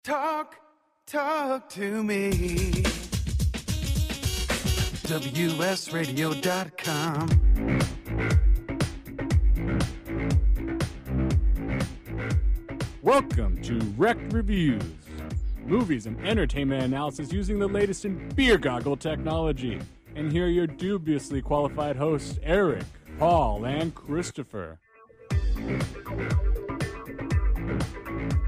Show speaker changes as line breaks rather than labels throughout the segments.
Talk to me. WSRadio.com.
Welcome to Wrecked Reviews, movies and entertainment analysis using the latest in beer goggle technology. And here are your dubiously qualified hosts, Eric, Paul, and Christopher.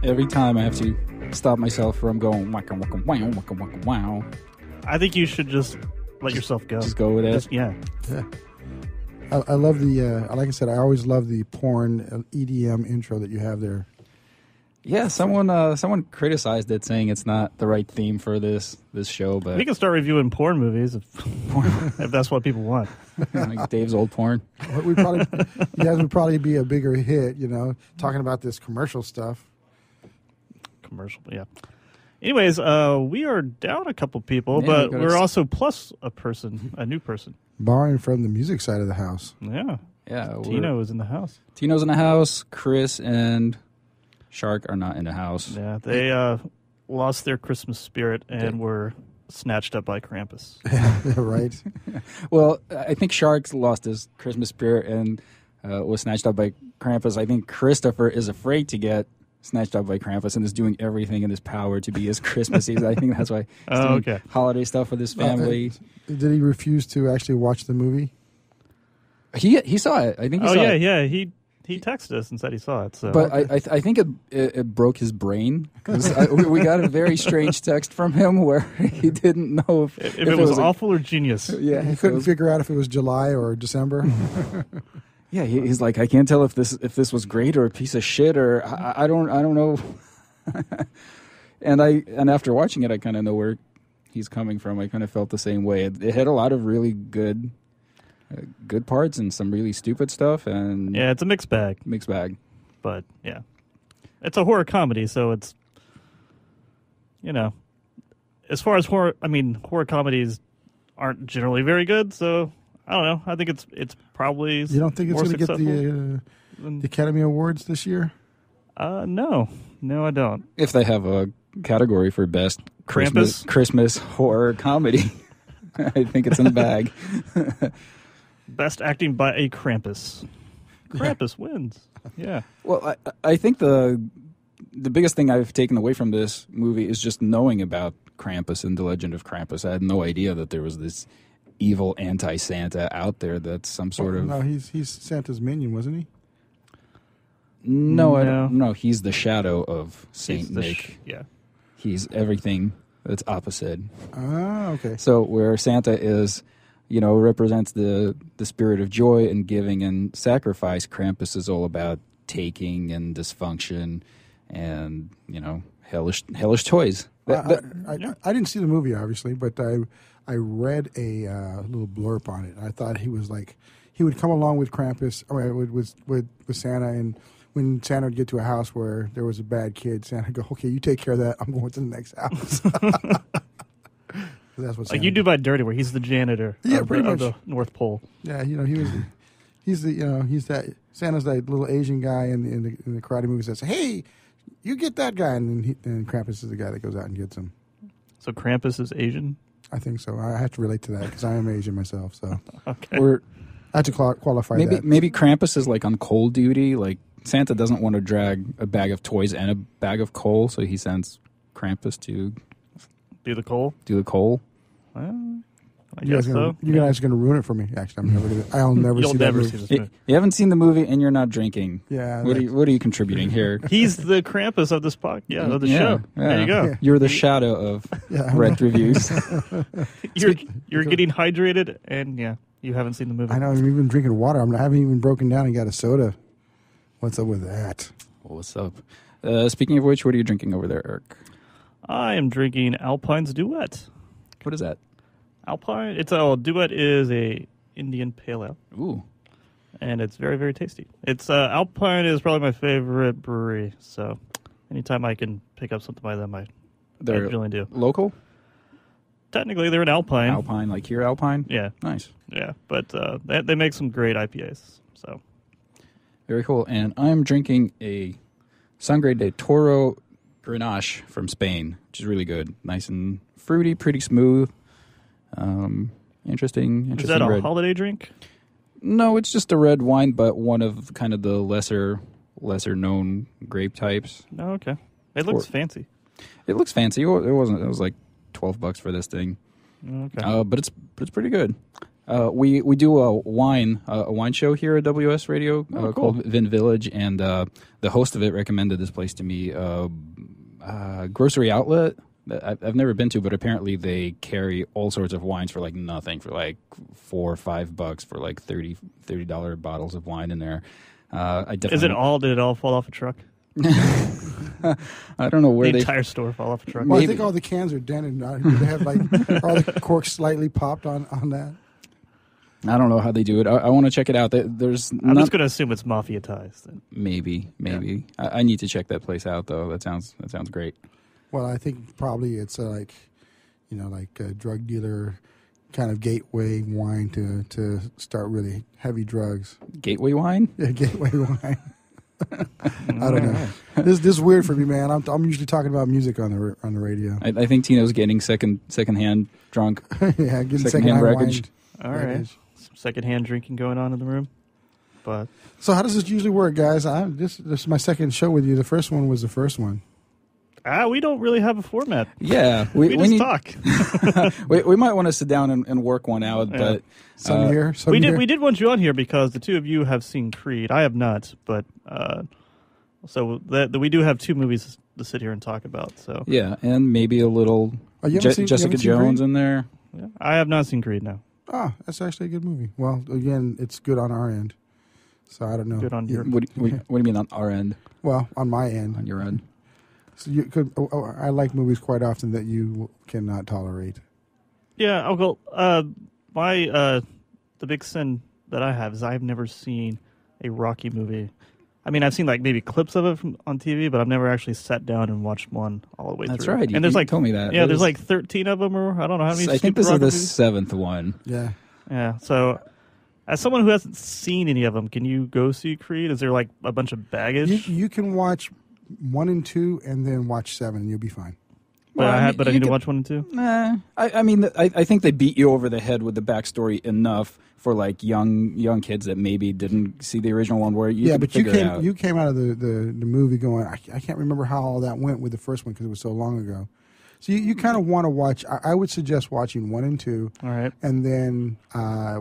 Every time I have to stop myself from going waka waka wow waka waka wow.
I think you should just let yourself go.
Just go with it.
Yeah.
I love the like I said, I always love the porn EDM intro that you have there.
Yeah, someone criticized it, saying it's not the right theme for this show. But
we can start reviewing porn movies if that's what people want.
Like Dave's old porn.
You guys would probably be a bigger hit, talking about this commercial stuff.
Commercial, yeah. Anyways, we are down a couple people, but we're also plus a new person.
Borrowing from the music side of the house.
Yeah.
Yeah.
Tino is in the house.
Tino's in the house. Chris and Shark are not in the house.
Yeah, they lost their Christmas spirit and were snatched up by Krampus.
Right.
Well, I think Shark's lost his Christmas spirit and was snatched up by Krampus. I think Christopher is afraid to get snatched up by Krampus and is doing everything in his power to be as Christmassy. I think that's why he's doing holiday stuff with his family.
Did he refuse to actually watch the movie?
He saw it. I think he saw it.
Yeah. He texted us and said he saw it. So.
But I think it broke his brain because we got a very strange text from him where he didn't know if
it was awful or genius.
Yeah,
he couldn't figure out if it was July or December.
Yeah, he's like, I can't tell if this was great or a piece of shit or I don't know. and after watching it, I kind of know where he's coming from. I kind of felt the same way. It had a lot of really good parts and some really stupid stuff. And
yeah, it's a mixed bag. But yeah, it's a horror comedy, so it's as far as horror comedies aren't generally very good. So. I don't know. I think it's probably.
You don't think it's going to get the Academy Awards this year?
No, I don't.
If they have a category for best Christmas horror comedy, I think it's in the bag.
Best acting by a Krampus. Krampus wins. Yeah.
Well, I think the biggest thing I've taken away from this movie is just knowing about Krampus and the Legend of Krampus. I had no idea that there was this evil anti-Santa out there that's some sort of...
No, he's Santa's minion, wasn't he?
No, he's the shadow of Saint Nick.
Yeah.
He's everything that's opposite.
Ah, okay.
So where Santa is, represents the spirit of joy and giving and sacrifice, Krampus is all about taking and dysfunction and, hellish toys.
I didn't see the movie, obviously, but I read a little blurb on it. I thought he was like, he would come along with Krampus, with Santa, and when Santa would get to a house where there was a bad kid, Santa would go, okay, you take care of that. I'm going to the next house. That's what Santa
you do by Dirty, where he's the janitor of the North Pole.
Yeah, he's Santa's that little Asian guy in the karate movie says, hey, you get that guy, and Krampus is the guy that goes out and gets him.
So Krampus is Asian?
I think so. I have to relate to that because I am Asian myself. So
okay.
I have to qualify that.
Maybe Krampus is like on coal duty. Like Santa doesn't want to drag a bag of toys and a bag of coal, so he sends Krampus to
do the coal.
I guess so. You guys are going to ruin it for me. Actually, I'll never see that movie.
You haven't seen the movie and you're not drinking.
Yeah.
What are you contributing here?
He's the Krampus of this podcast. Yeah, of the show. Yeah. There you go.
Yeah. You're the shadow of Red Reviews.
You're getting hydrated, and you haven't seen the movie.
I know. I'm even drinking water. I haven't even broken down and got a soda. What's up with that?
What's up? Speaking of which, what are you drinking over there, Eric?
I am drinking Alpine's Duet.
What is that?
Alpine. Duet is a Indian Pale Ale.
Ooh.
And it's very, very tasty. It's Alpine is probably my favorite brewery. So anytime I can pick up something by them, I really do.
Local?
Technically, they're an Alpine.
Alpine, like here, Alpine?
Yeah.
Nice.
Yeah, but they make some great IPAs. So
very cool. And I'm drinking a Sangre de Toro Grenache from Spain, which is really good. Nice and fruity, pretty smooth. Interesting.
Is that a
red.
holiday drink?
No, it's just a red wine, but one of kind of the lesser known grape types.
Oh, okay. It looks fancy.
It looks fancy. It wasn't. It was like $12 for this thing.
Okay.
But it's pretty good. We do a wine show here at WS Radio
cool.
called Vin Village, and the host of it recommended this place to me. Grocery outlet that I've never been to, but apparently they carry all sorts of wines for like nothing, for like $4 or $5 for like $30 bottles of wine in there. I definitely
Did it all fall off a truck?
I don't know where
the entire store fall off a truck.
Well, I think all the cans are dented. Do they have like all the corks slightly popped on that?
I don't know how they do it. I want to check it out.
I'm just going to assume it's mafia ties. Then.
Maybe. Yeah. I need to check that place out though. That sounds great.
Well, I think probably it's like a drug dealer kind of gateway wine to start really heavy drugs.
Gateway wine?
Yeah, gateway wine. I don't know. This is weird for me, man. I'm usually talking about music on the radio.
I think Tino's getting secondhand drunk.
Yeah, getting
secondhand wreckage.
All right, some secondhand drinking going on in the room. But
so how does this usually work, guys? This is my second show with you. The first one was the first one.
We don't really have a format.
Yeah,
we just talk.
we might want to sit down and work one out, but
we did want you on here because the two of you have seen Creed. I have not, but so we do have two movies to sit here and talk about. So
yeah, and maybe a little Jessica Jones in there.
Yeah. I have not seen Creed. No.
Ah, that's actually a good movie. Well, again, it's good on our end. So I don't know.
Good on your.
What do you mean on our end?
Well, on my end.
On your end.
So you could. I like movies quite often that you cannot tolerate.
Yeah, Uncle. The big sin that I have is I've never seen a Rocky movie. I mean, I've seen like maybe clips of it on TV, but I've never actually sat down and watched one all the way through.
That's right.
And there's
you told me that.
Yeah, there's like 13 of them, or I don't know how many.
I think this
Rocky
is the
movies.
seventh one.
Yeah.
Yeah. So, as someone who hasn't seen any of them, can you go see Creed? Is there like a bunch of baggage?
You can watch 1 and 2 and then watch 7 and you'll be fine.
But I need to watch 1 and 2?
Nah. I think they beat you over the head with the backstory enough for like young kids that maybe didn't see the original one where you
you came out of the movie going, I can't remember how all that went with the first one because it was so long ago. So you kind of want to watch. I would suggest watching 1 and 2,
all right,
and then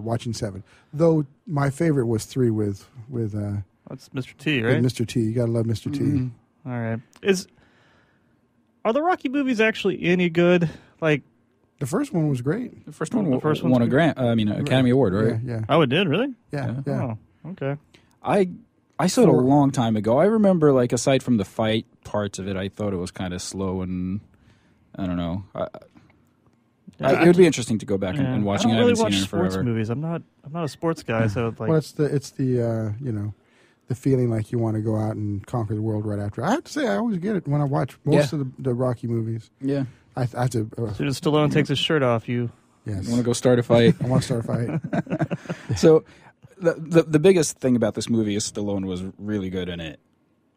watching 7. Though my favorite was 3 with
that's Mr. T, right?
With Mr. T, you gotta love Mr.
Mm-hmm.
T.
All right, are the Rocky movies actually any good? Like
the first one was great.
The first one won an Academy Award, right?
Yeah.
Oh, it did, really?
Yeah.
Oh, okay.
I saw it a long time ago. I remember, like, aside from the fight parts of it, I thought it was kind of slow and I don't know. It would be interesting to go back and watching it.
I don't really
haven't
watch
seen it
sports
forever.
movies. I'm not a sports guy, so like.
Well, it's the the feeling like you want to go out and conquer the world right after. I have to say, I always get it when I watch most of the Rocky movies.
Yeah.
I have to.
As soon as Stallone takes his shirt off, you.
Yes.
You want to go start a fight.
I want to start a fight.
So, the biggest thing about this movie is Stallone was really good in it.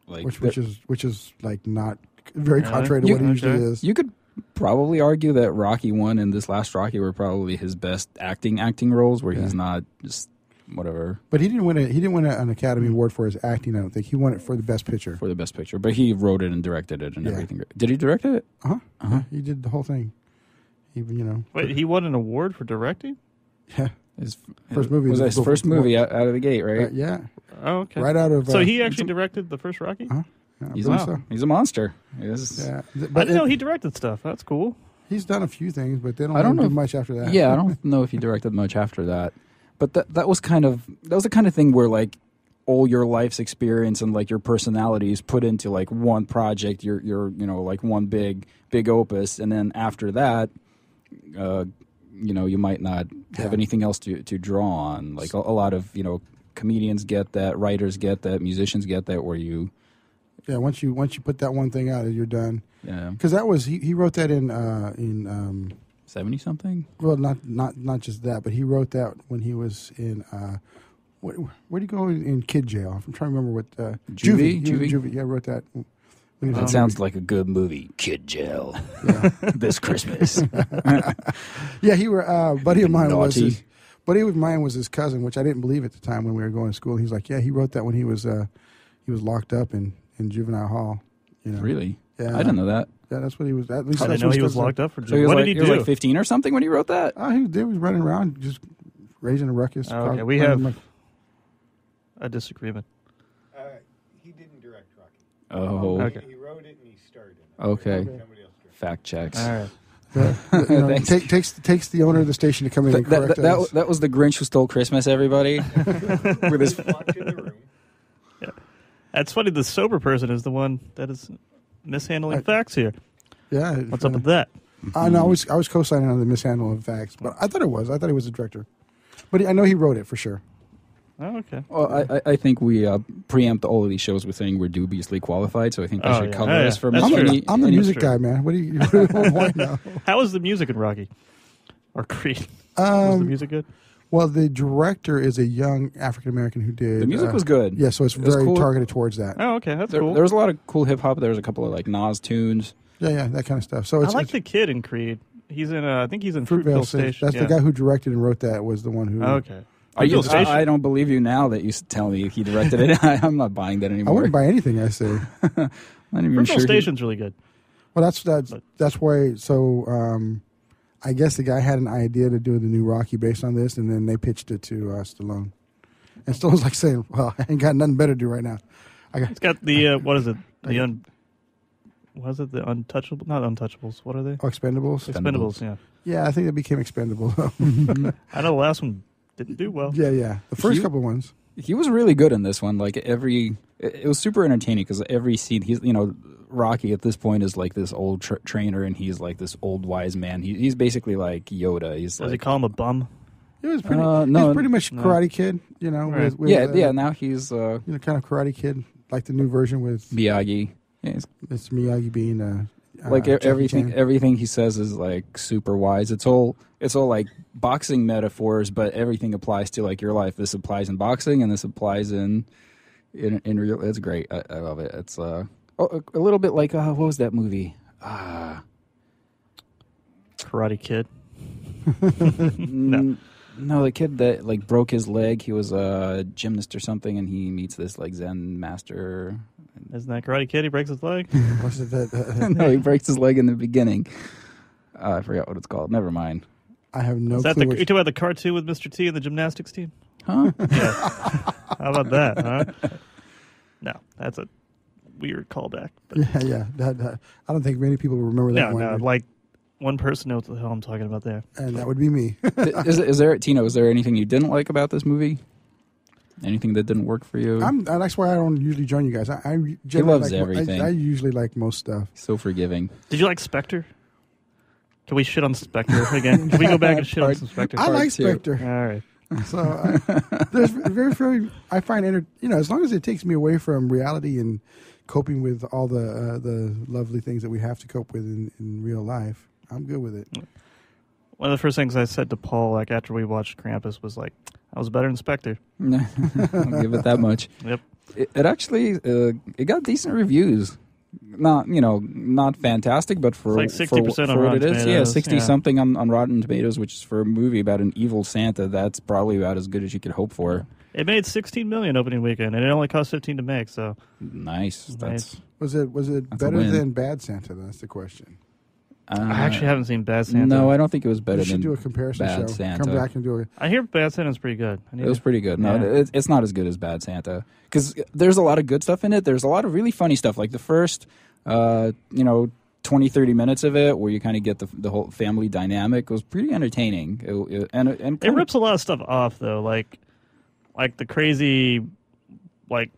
Like
which is like not very contrary to what he usually is.
You could probably argue that Rocky 1 and this last Rocky were probably his best acting roles, where he's not just whatever.
But he didn't win an Academy Award for his acting. I don't think he won it for the best picture.
For the best picture, but he wrote it and directed it and everything. Did he direct it?
Uh-huh. He did the whole thing.
Wait, he won an award for directing?
Yeah.
His
first movie
was his first movie out of the gate, right?
Yeah.
Oh, okay.
Right out of.
So he actually directed the first Rocky?
Uh-huh. Yeah,
he's a monster.
Yeah.
I didn't know he directed stuff. That's cool.
He's done a few things, but they don't do much after that.
Yeah, I don't know if he directed much after that. But that was the kind of thing where like all your life's experience and like your personality is put into like one project. You're like one big opus, and then after that, you might not have anything else to draw on. Like a lot of comedians get that, writers get that, musicians get that, where you.
Yeah, once you put that one thing out, you're done.
Yeah, because
that was he wrote that in
70-something.
Well, not just that, but he wrote that when he was in where'd he go in kid jail? I'm trying to remember what
Juvie.
Yeah, wrote that
That sounds like a good movie. Kid Gel. This Christmas.
Yeah, he were buddy of mine was
Naughty.
his, buddy of mine was his cousin, which I didn't believe at the time when we were going to school. He's like, yeah, he wrote that when he was locked up in juvenile hall. You know?
Really?
Yeah,
I didn't know that.
Yeah, that's what he was. At least
I
that's
didn't know
what
he
his
was
cousin
locked up for.
So he was
What
like,
did he
he was
do?
like 15 or something when he wrote that?
Oh, he was running around just raising a ruckus.
Oh, okay, we
causing-
have a disagreement.
He didn't direct Rocky.
Oh,
Okay.
He wrote it and he starred in it.
okay.
Somebody else directed
Fact checks.
All right.
Thanks.
takes the owner of the station to come in and correct us.
That was the Grinch who stole Christmas, everybody. With his
it. Walked in the room.
That's funny. The sober person is the one that is mishandling facts here.
Yeah.
What's up with that?
No, I was co-signing on the mishandling of facts, but I thought it was. I thought he was the director, but I know he wrote it for sure.
Oh, okay.
Well, I think we preempt all of these shows with saying we're dubiously qualified, so I think we should cover
Yeah,
this for
that's
me.
true.
I'm the
Any-
music
true.
guy, man. What do you why now?
How was the music in Rocky or Creed? Was the music good?
Well, the director is a young African American who did.
The music was good.
Yeah, so it's
It was
very
cool.
targeted towards that.
Oh, okay. That's
There,
cool.
there was a lot of cool hip hop. There was a couple of like Nas tunes.
Yeah, that kind of stuff. So
I
it's
like the kid in Creed. He's in. I think he's in
Fruitvale
Fruitvale Station.
That's the guy who directed and wrote that. Was the one who.
Okay.
I
Fruitvale Station.
I don't believe you now that you tell me he directed it. I'm not buying that
I
anymore.
wouldn't buy anything I say.
I'm not even
Fruitvale
sure.
Station's really good.
Well, that's why. So I guess the guy had an idea to do the new Rocky based on this, and then they pitched it to Stallone. And Stallone's like saying, "Well, I ain't got nothing better to do right now."
It's got the what is it? What is it? The Untouchable? Not Untouchables. What are they?
Expendables.
Expendables. Yeah.
Yeah, I think it became expendable.
I know the last one didn't do well.
yeah. The first couple ones.
He was really good in this one. Like it was super entertaining because every scene, Rocky at this point is like this old trainer, and he's like this old wise man. He's basically like Yoda. He's
Does he
like,
call him a bum?
It was pretty.
no,
he's pretty much Karate Kid. You know,
Right.
with
yeah. Now he's
kind of Karate Kid, like the new version with
Miyagi. Yeah,
it's Miyagi being
like
Jackie
everything
Chan.
everything he says is like super wise. It's all like boxing metaphors, but everything applies to like your life. This applies in boxing, and this applies in real. It's great. I love it. It's a little bit like what was that movie?
Karate Kid.
No, the kid that like broke his leg. He was a gymnast or something, and he meets this like Zen master.
Isn't that Karate Kid? He breaks his leg.
What's it that?
No, he breaks his leg in the beginning. I forgot what it's called. Never mind.
I have no
Is that
clue.
you talking about the cartoon with Mr. T and the gymnastics team?
Huh?
Yeah. How about that? Huh? No, that's a weird callback. But
Yeah. That, I don't think many people will remember that one.
like one person knows what the hell I'm talking about there.
And that would be me.
Is there, Tino? Is there anything you didn't like about this movie? Anything that didn't work for you?
That's why I don't usually join you guys. I
He
generally
loves
like,
everything.
I usually like most stuff.
So forgiving.
Did you like Spectre? Can we shit on Spectre again? Can we go back and shit on some Spectre?
I like
two.
Spectre.
All right.
So there's very I find as long as it takes me away from reality and coping with all the lovely things that we have to cope with in real life, I'm good with it.
One of the first things I said to Paul, like after we watched Krampus, was like, "I was better than Spectre."
I'll give it that much.
Yep.
It actually it got decent reviews. Not fantastic, but for
It's like 60% on
for what
Rotten
it is,
Tomatoes,
60
yeah.
something on Rotten Tomatoes, which is for a movie about an evil Santa. That's probably about as good as you could hope for.
It made $16 million opening weekend, and it only cost $15 to make. So
Nice. That's
Was it
That's a
better
win.
than Bad Santa? That's the question.
I actually haven't seen Bad Santa.
No, I don't think it was better
You should
than
do a comparison
Bad
show.
Santa.
Come back and do it.
I hear Bad Santa's pretty good.
It was pretty good. No,
Yeah.
it's not as good as Bad Santa because there's a lot of good stuff in it. There's a lot of really funny stuff, like the first, 20, 30 minutes of it, where you kind of get the whole family dynamic. It was pretty entertaining.
It rips a lot of stuff off though, like the crazy, like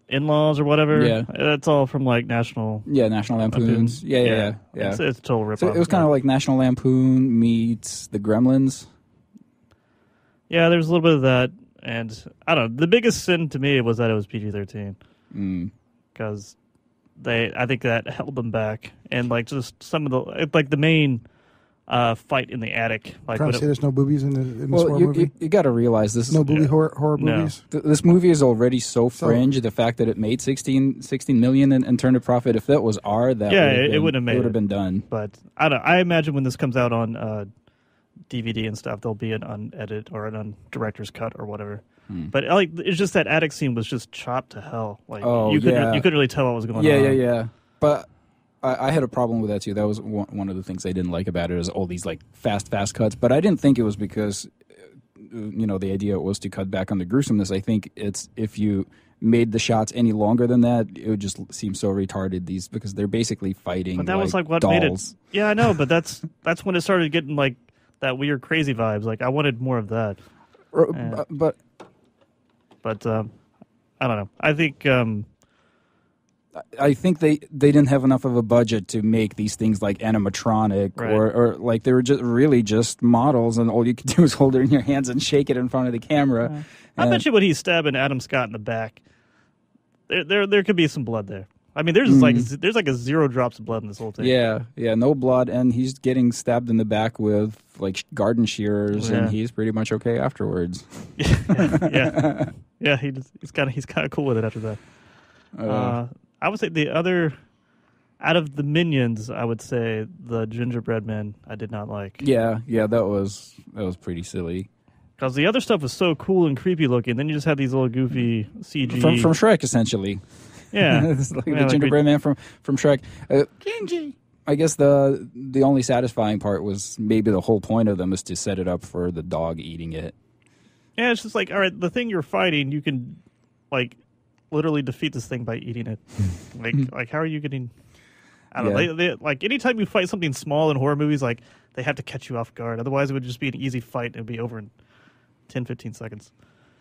in-laws or whatever.
Yeah.
That's all from like National.
National Lampoons. Yeah.
It's a total rip
So
off.
it was kind of like National Lampoon meets the Gremlins.
Yeah, there's a little bit of that, and I don't know. The biggest sin to me was that it was PG-13 because I think that held them back, and like just some of the like the main fight in the attic. Like
Trying to say there's no boobies in this
Well,
horror
you,
movie?
you got to realize this
No
is
booby horror
No.
movies?
this movie is already so fringe. The fact that it made 16 million and turned a profit, if that was R, that
it wouldn't have made
it would
it.
have been done.
But I imagine when this comes out on DVD and stuff, there'll be an unedited or an director's cut or whatever. But like, it's just that attic scene was just chopped to hell. Like you couldn't really tell what was going on.
Yeah. But I had a problem with that too. That was one of the things I didn't like about it, is all these like fast cuts. But I didn't think it was because the idea was to cut back on the gruesomeness. I think it's if you made the shots any longer than that, it would just seem so retarded. Because they're basically fighting.
But that was like what
dolls.
made it. Yeah, I know, but that's when it started getting like that weird crazy vibes. Like I wanted more of that.
But
I don't know.
I think they didn't have enough of a budget to make these things like animatronic,
Right.
or like they were just models, and all you could do is hold it in your hands and shake it in front of the camera.
I bet you when he's stabbing Adam Scott in the back, there could be some blood there. I mean, there's like a 0 drops of blood in this whole thing.
Yeah, no blood, and he's getting stabbed in the back with like garden shears, and he's pretty much okay afterwards.
yeah. He's kind of cool with it after that. I would say the other, out of the Minions, I would say the gingerbread men I did not like.
Yeah, that was pretty silly.
Because the other stuff was so cool and creepy looking. Then you just had these little goofy CG.
From Shrek, essentially.
Yeah.
It's like the gingerbread man from Shrek. Gingy. I guess the only satisfying part was maybe the whole point of them is to set it up for the dog eating it.
Yeah, it's just like, all right, the thing you're fighting, you can, like, literally defeat this thing by eating it. like how are you getting... I don't know. They, like, anytime you fight something small in horror movies, like, they have to catch you off guard. Otherwise, it would just be an easy fight and it would be over in 10, 15 seconds.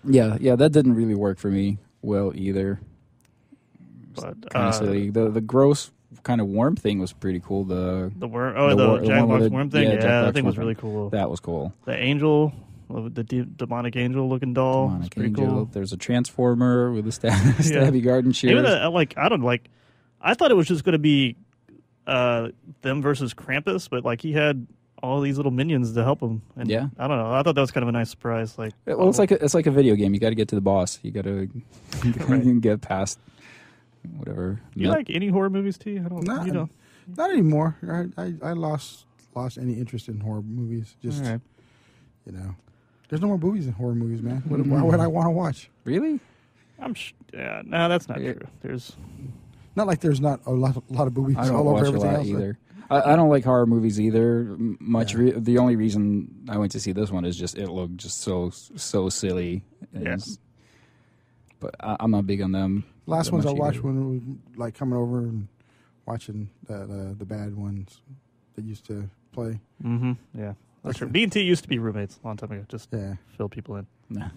Yeah, that didn't really work for me well either.
But
kind of silly. The gross kind of worm thing was pretty cool. The
worm, the Jack Box worm thing. Yeah, that thing was really cool.
That was cool.
The angel, the demonic angel looking doll. Demonic pretty angel. Cool.
There's a transformer with a stabby garden shears.
I thought it was just going to be them versus Krampus, but like he had all these little minions to help him. And
yeah,
I don't know. I thought that was kind of a nice surprise. Like,
well, it's like a video game. You got to get to the boss. You got to get past whatever.
Do you like any horror movies, T? I don't.
Not anymore. I lost any interest in horror movies. Just there's no more movies in horror movies, man. Why would I want to watch?
Really?
No, that's not true. There's
not like there's not a lot of movies all over everything else
either. I don't like horror movies either much. Yeah. The only reason I went to see this one is just it looked just so silly.
Yes.
But I'm not big on them.
Last ones I watched when it was like coming over and watching the bad ones that used to play.
Mm-hmm. Yeah. That's true. B&T used to be roommates a long time ago. Just fill people in.
Nah.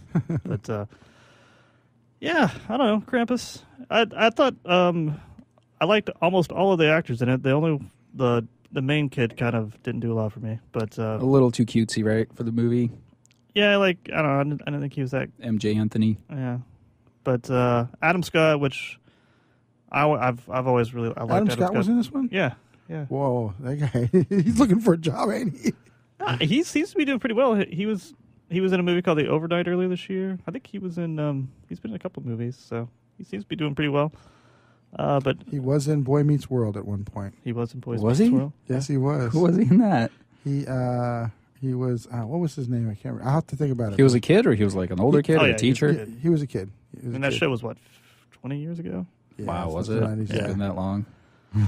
But I don't know. Krampus. I thought I liked almost all of the actors in it. The main kid kind of didn't do a lot for me, but
a little too cutesy, right, for the movie.
Yeah, I don't know. I didn't think he was that.
MJ Anthony.
Yeah, but Adam Scott, which I've always really I liked.
Adam Scott was in this one.
Yeah.
Whoa, that guy! He's looking for a job, ain't he?
He seems to be doing pretty well. He was in a movie called The Overnight earlier this year. I think he was in. He's been in a couple of movies, so he seems to be doing pretty well. But
he was in Boy Meets World at one point.
He was in Boy Meets World.
Yes, he was.
Who was he in that?
He was. What was his name? I can't remember. I'll have to think about it.
He was a kid, or he was like an older kid, or a teacher.
He was a kid.
And that show was what, 20 years ago?
Yeah,
wow, was it?
90s,
It's been that long.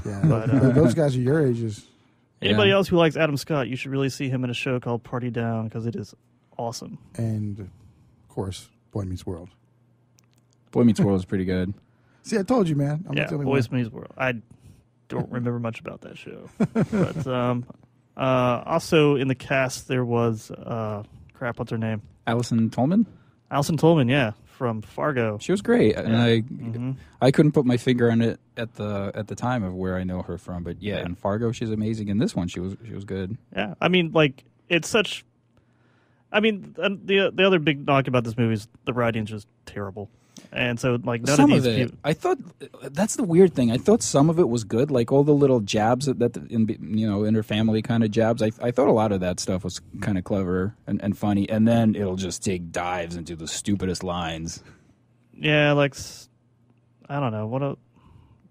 Yeah, but, those guys are your ages.
Anybody else who likes Adam Scott, you should really see him in a show called Party Down because it is awesome.
And of course, Boy Meets World.
Boy Meets World is pretty good.
See, I told you, man.
Boy Meets World. I don't remember much about that show. But also in the cast there was what's her name?
Allison Tolman.
Allison Tolman, yeah, from Fargo.
She was great, and I couldn't put my finger on it at the time of where I know her from. But in Fargo, she's amazing. In this one, she was good.
Yeah, I mean, like it's such. I mean, the other big knock about this movie is the writing's just terrible. And so, like, none
Some
of
of
these
it,
people.
I thought that's the weird thing. I thought some of it was good, like all the little jabs that in her family kind of jabs. I thought a lot of that stuff was kind of clever and funny, and then it'll just take dives into the stupidest lines.
Yeah, like, I don't know.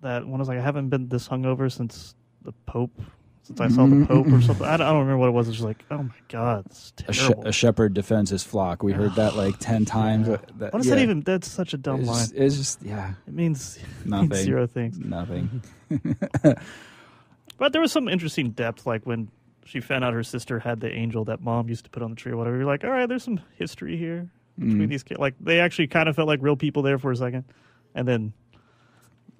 That one was like, I haven't been this hungover since the Pope. Since I saw the Pope or something. I don't remember what it was. It's just like, oh my God, it's terrible.
A shepherd defends his flock. We heard that like 10 times.
What does that even? That's such a dumb line.
It's just, yeah.
It means
Nothing.
zero things.
Nothing.
But there was some interesting depth, like when she found out her sister had the angel that mom used to put on the tree or whatever. You're like, all right, there's some history here between these kids. Like, they actually kind of felt like real people there for a second. And then,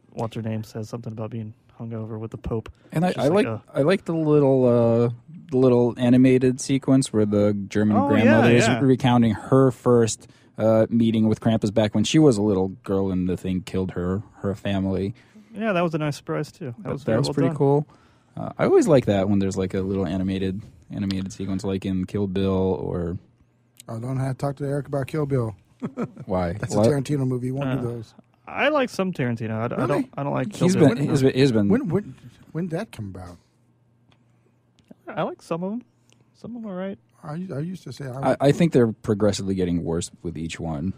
what's her name says something about being hungover with the Pope.
And I like the little animated sequence where the German grandmother is recounting her first meeting with Krampus back when she was a little girl and the thing killed her family.
Yeah, that was a nice surprise too. That was
pretty
done.
cool. I always like that when there's like a little animated sequence, like in Kill Bill or.
Oh, don't have to talk to Eric about Kill Bill.
Why?
That's a Tarantino movie. You won't do those.
I like some Tarantino. I don't like.
He's been.
When did that come about?
I like some of them. Some of them are right.
I used to say.
I think they're progressively getting worse with each one.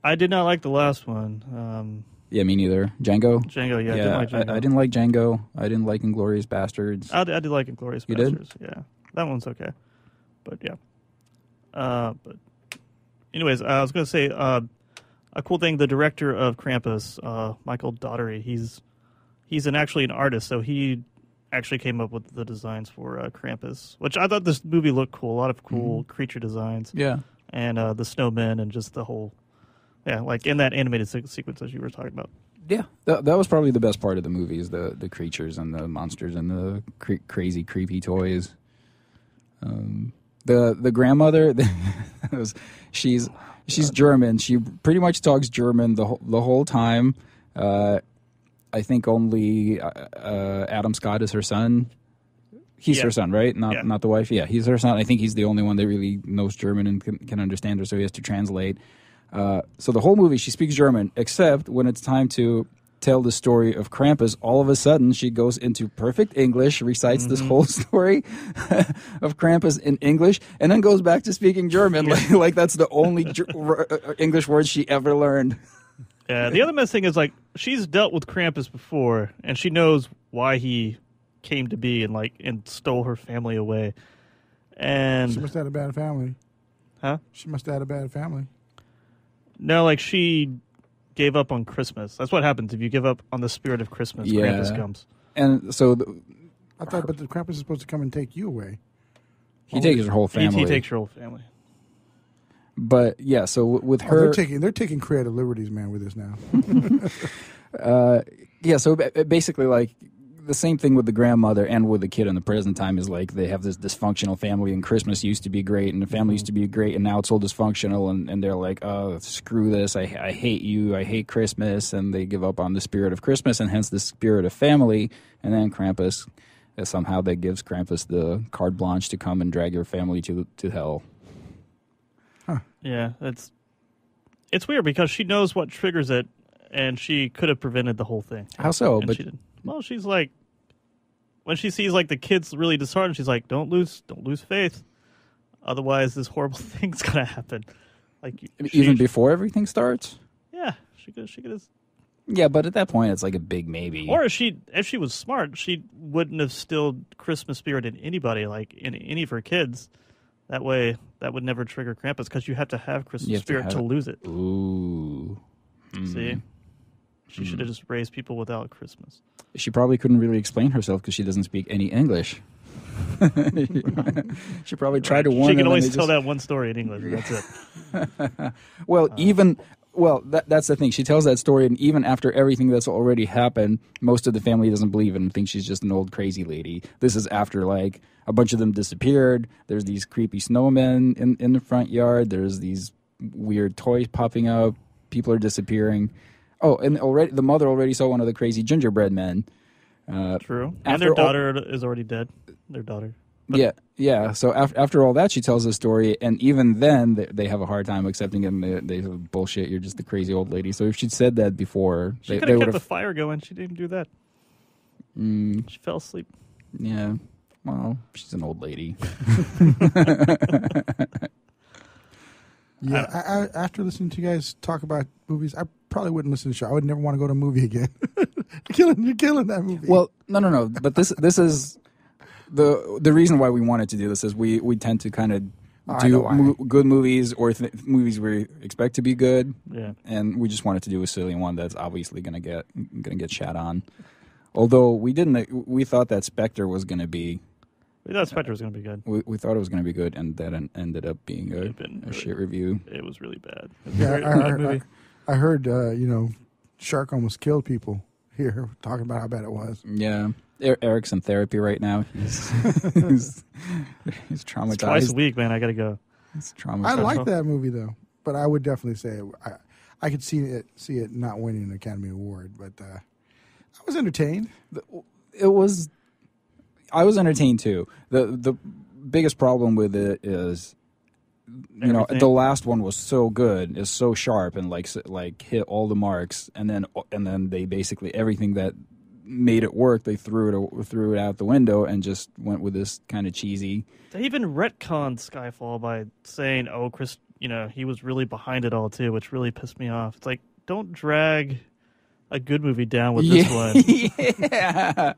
I did not like the last one.
Yeah, me neither. Django.
Yeah, I didn't like Django.
I didn't like Django. I didn't like Inglourious Bastards.
I did like Inglourious
You
Bastards.
did?
Yeah, that one's okay. But yeah. But anyways, I was going to say a cool thing. The director of Krampus, Michael Daugherty, he's actually an artist, so he actually came up with the designs for Krampus, which I thought this movie looked cool. A lot of cool creature designs.
Yeah.
And the snowmen and just the whole, like in that animated sequence as you were talking about.
Yeah, that was probably the best part of the movie is the creatures and the monsters and the crazy, creepy toys. The grandmother, she's German. She pretty much talks German the whole time. I think only Adam Scott is her son. He's her son, right? Not the wife. Yeah, he's her son. I think he's the only one that really knows German and can understand her, so he has to translate. So the whole movie, she speaks German, except when it's time to tell the story of Krampus, all of a sudden she goes into perfect English, recites this whole story of Krampus in English, and then goes back to speaking German, like that's the only English words she ever learned.
Yeah, the other mess thing is, like, she's dealt with Krampus before, and she knows why he came to be and stole her family away. And
she must have had a bad family.
Huh?
She must have had a bad family.
No, like, she gave up on Christmas. That's what happens if you give up on the spirit of Christmas.
Yeah.
Krampus comes.
And so
I thought, but the Krampus is supposed to come and take you away.
He takes her whole family.
He takes her whole family.
But yeah, so with her,
they're taking creative liberties, man, with this now.
yeah. So basically, like the same thing with the grandmother and with the kid in the present time is like they have this dysfunctional family, and Christmas used to be great, and the family used to be great, and now it's all dysfunctional, and they're like, oh, screw this, I hate you, I hate Christmas, and they give up on the spirit of Christmas, and hence the spirit of family, and then Krampus, somehow that gives Krampus the carte blanche to come and drag your family to hell.
Yeah, it's weird because she knows what triggers it, and she could have prevented the whole thing.
How so?
And
but
she didn't. Well, she's like, when she sees like the kids really disheartened, she's like, "Don't lose faith, otherwise this horrible thing's gonna happen." Like
even before everything starts.
Yeah, she could have.
Yeah, but at that point, it's like a big maybe.
Or if she was smart, she wouldn't have stilled Christmas spirit in anybody, like in any of her kids. That way, that would never trigger Krampus because you have to have Christmas spirit to lose it.
Ooh.
See? She should have just raised people without Christmas.
She probably couldn't really explain herself because she doesn't speak any English. She probably tried to warn them.
She can always tell that one story in English, and that's it.
Well, that's the thing. She tells that story, and even after everything that's already happened, most of the family doesn't believe it and thinks she's just an old crazy lady. This is after, like, a bunch of them disappeared. There's these creepy snowmen in the front yard. There's these weird toys popping up. People are disappearing. Oh, and already the mother already saw one of the crazy gingerbread men.
True. And their daughter is already dead. Their daughter.
Yeah. So after all that, she tells the story, and even then, they have a hard time accepting it. And they bullshit. You're just the crazy old lady. So if she'd said that before,
she could have kept the fire going. She didn't do that. She fell asleep.
Yeah. Well, she's an old lady.
Yeah. After listening to you guys talk about movies, I probably wouldn't listen to the show. I would never want to go to a movie again. You're killing that movie.
Well, no. But this is the reason why we wanted to do this is we tend to kind of do good movies or movies we expect to be good.
Yeah.
And we just wanted to do a silly one that's obviously gonna get shat on. Although we thought that Spectre was gonna be.
We thought Spectre was going to be good.
We thought it was going to be good, and that ended up being a shit review.
It was really bad.
I heard, Shark almost killed people here, talking about how bad it was.
Yeah. Eric's in therapy right now. He's traumatized.
It's twice a week, man. I got to go.
He's traumatized.
I like that movie, though, but I would definitely say I could see it not winning an Academy Award, but I was entertained.
I was entertained too. The biggest problem with it is, the last one was so good, is so sharp, and like hit all the marks, and then they basically everything that made it work, they threw it out the window and just went with this kind of cheesy.
They even retconned Skyfall by saying, "Oh, Chris, he was really behind it all too," which really pissed me off. It's like, don't drag a good movie down with this one.
Yeah.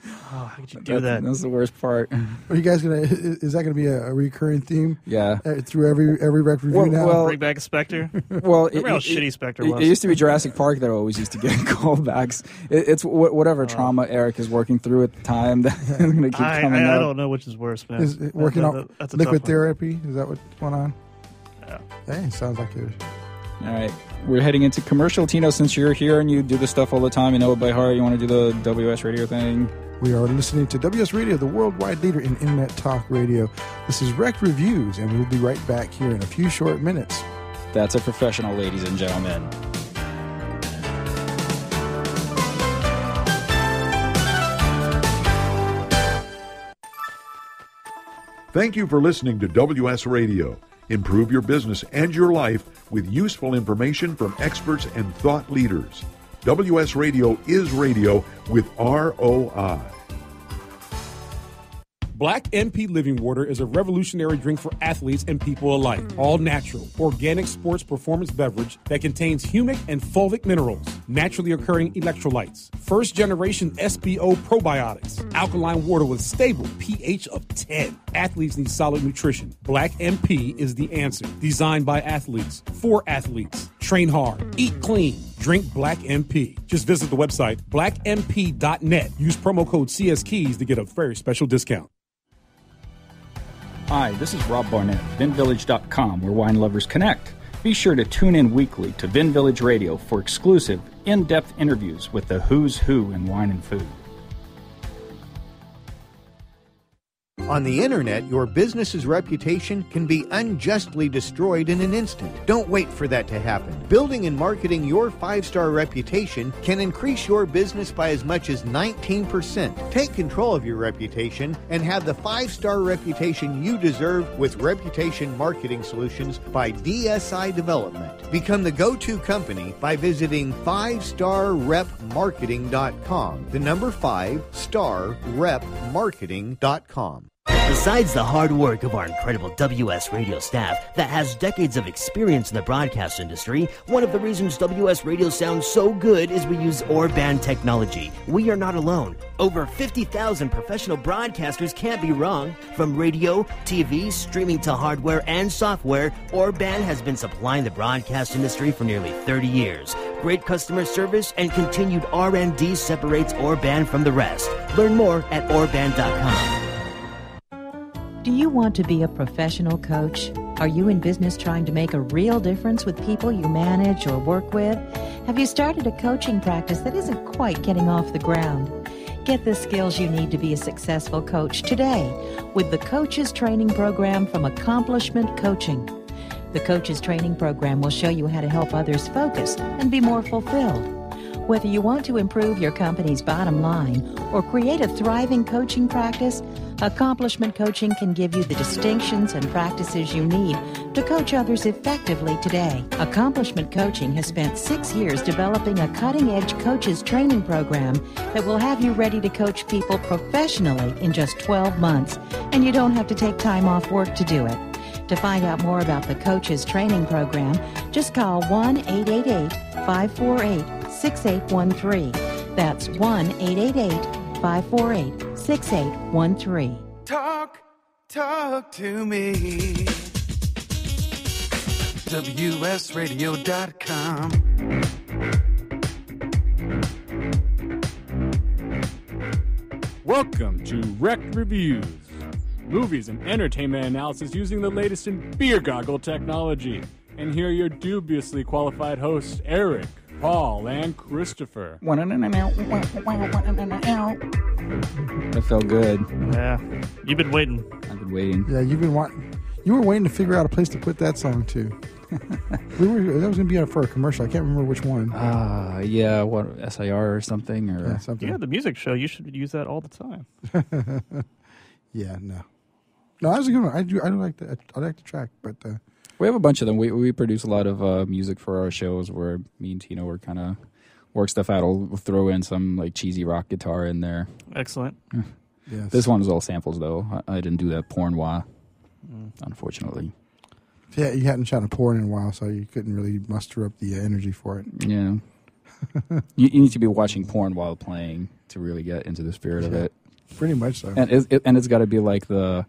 Oh, how could you do that?
That's the worst part.
Are you guys is that gonna be a recurring theme?
Yeah.
Through every rec review now?
Well, bring back Spectre?
Well,
remember how shitty Spectre was?
It used to be Jurassic Park that always used to get callbacks. It's whatever trauma Eric is working through at the time that's going to keep coming up.
I don't know which is worse, man.
Is it working on liquid therapy? Is that what's going on?
Yeah.
Hey, sounds like it.
All right. We're heading into commercial. Tino, since you're here and you do this stuff all the time, you know it by heart, you want to do the WS radio thing?
We are listening to WS Radio, the worldwide leader in internet talk radio. This is Rec Reviews, and we'll be right back here in a few short minutes.
That's a professional, ladies and gentlemen.
Thank you for listening to WS Radio. Improve your business and your life with useful information from experts and thought leaders. WS Radio is radio with ROI.
Black MP Living Water is a revolutionary drink for athletes and people alike. All natural, organic sports performance beverage that contains humic and fulvic minerals, naturally occurring electrolytes, first generation SBO probiotics, alkaline water with stable pH of 10. Athletes need solid nutrition. Black MP is the answer. Designed by athletes, for athletes. Train hard, eat clean, drink Black MP. Just visit the website blackmp.net. Use promo code CSKeys to get a very special discount.
Hi, this is Rob Barnett, VinVillage.com, where wine lovers connect. Be sure to tune in weekly to Vin Village Radio for exclusive, in-depth interviews with the who's who in wine and food.
On the internet, your business's reputation can be unjustly destroyed in an instant. Don't wait for that to happen. Building and marketing your 5-star reputation can increase your business by as much as 19%. Take control of your reputation and have the 5-star reputation you deserve with Reputation Marketing Solutions by DSI Development. Become the go-to company by visiting 5starrepmarketing.com. The number 5starrepmarketing.com.
Besides the hard work of our incredible WS Radio staff that has decades of experience in the broadcast industry, one of the reasons WS Radio sounds so good is we use Orban technology. We are not alone. Over 50,000 professional broadcasters can't be wrong. From radio, TV, streaming to hardware and software, Orban has been supplying the broadcast industry for nearly 30 years. Great customer service and continued R&D separates Orban from the rest. Learn more at Orban.com.
Do you want to be a professional coach? Are you in business trying to make a real difference with people you manage or work with? Have you started a coaching practice that isn't quite getting off the ground? Get the skills you need to be a successful coach today with the Coaches Training Program from Accomplishment Coaching. The Coaches Training Program will show you how to help others focus and be more fulfilled. Whether you want to improve your company's bottom line or create a thriving coaching practice, Accomplishment Coaching can give you the distinctions and practices you need to coach others effectively today. Accomplishment Coaching has spent 6 years developing a cutting-edge coaches training program that will have you ready to coach people professionally in just 12 months, and you don't have to take time off work to do it. To find out more about the coaches training program, just call 1-888-548-6813. That's 1-888-548-6813.
Talk to me. WSRadio.com.
Welcome to Rec Reviews, movies and entertainment analysis using the latest in beer goggle technology. And here are your dubiously qualified hosts, Eric, Paul, and Christopher.
That felt good.
Yeah. You've been waiting.
I've been waiting.
Yeah, you were waiting to figure out a place to put that song too. That was going to be for a commercial. I can't remember which one.
Yeah, what, SIR or something? Or
Yeah, something.
Yeah, the music show. You should use that all the time.
Yeah, no, that was a good one. I like the track, but
we have a bunch of them. We produce a lot of music for our shows where me and Tino were kind of work stuff out. We'll throw in some like cheesy rock guitar in there.
Excellent.
yes.
This one is all samples though. I didn't do that porn unfortunately.
Yeah, you hadn't shot a porn in a while, so you couldn't really muster up the energy for it.
Yeah. you need to be watching porn while playing to really get into the spirit of it.
Pretty much so.
And it's got to be like the.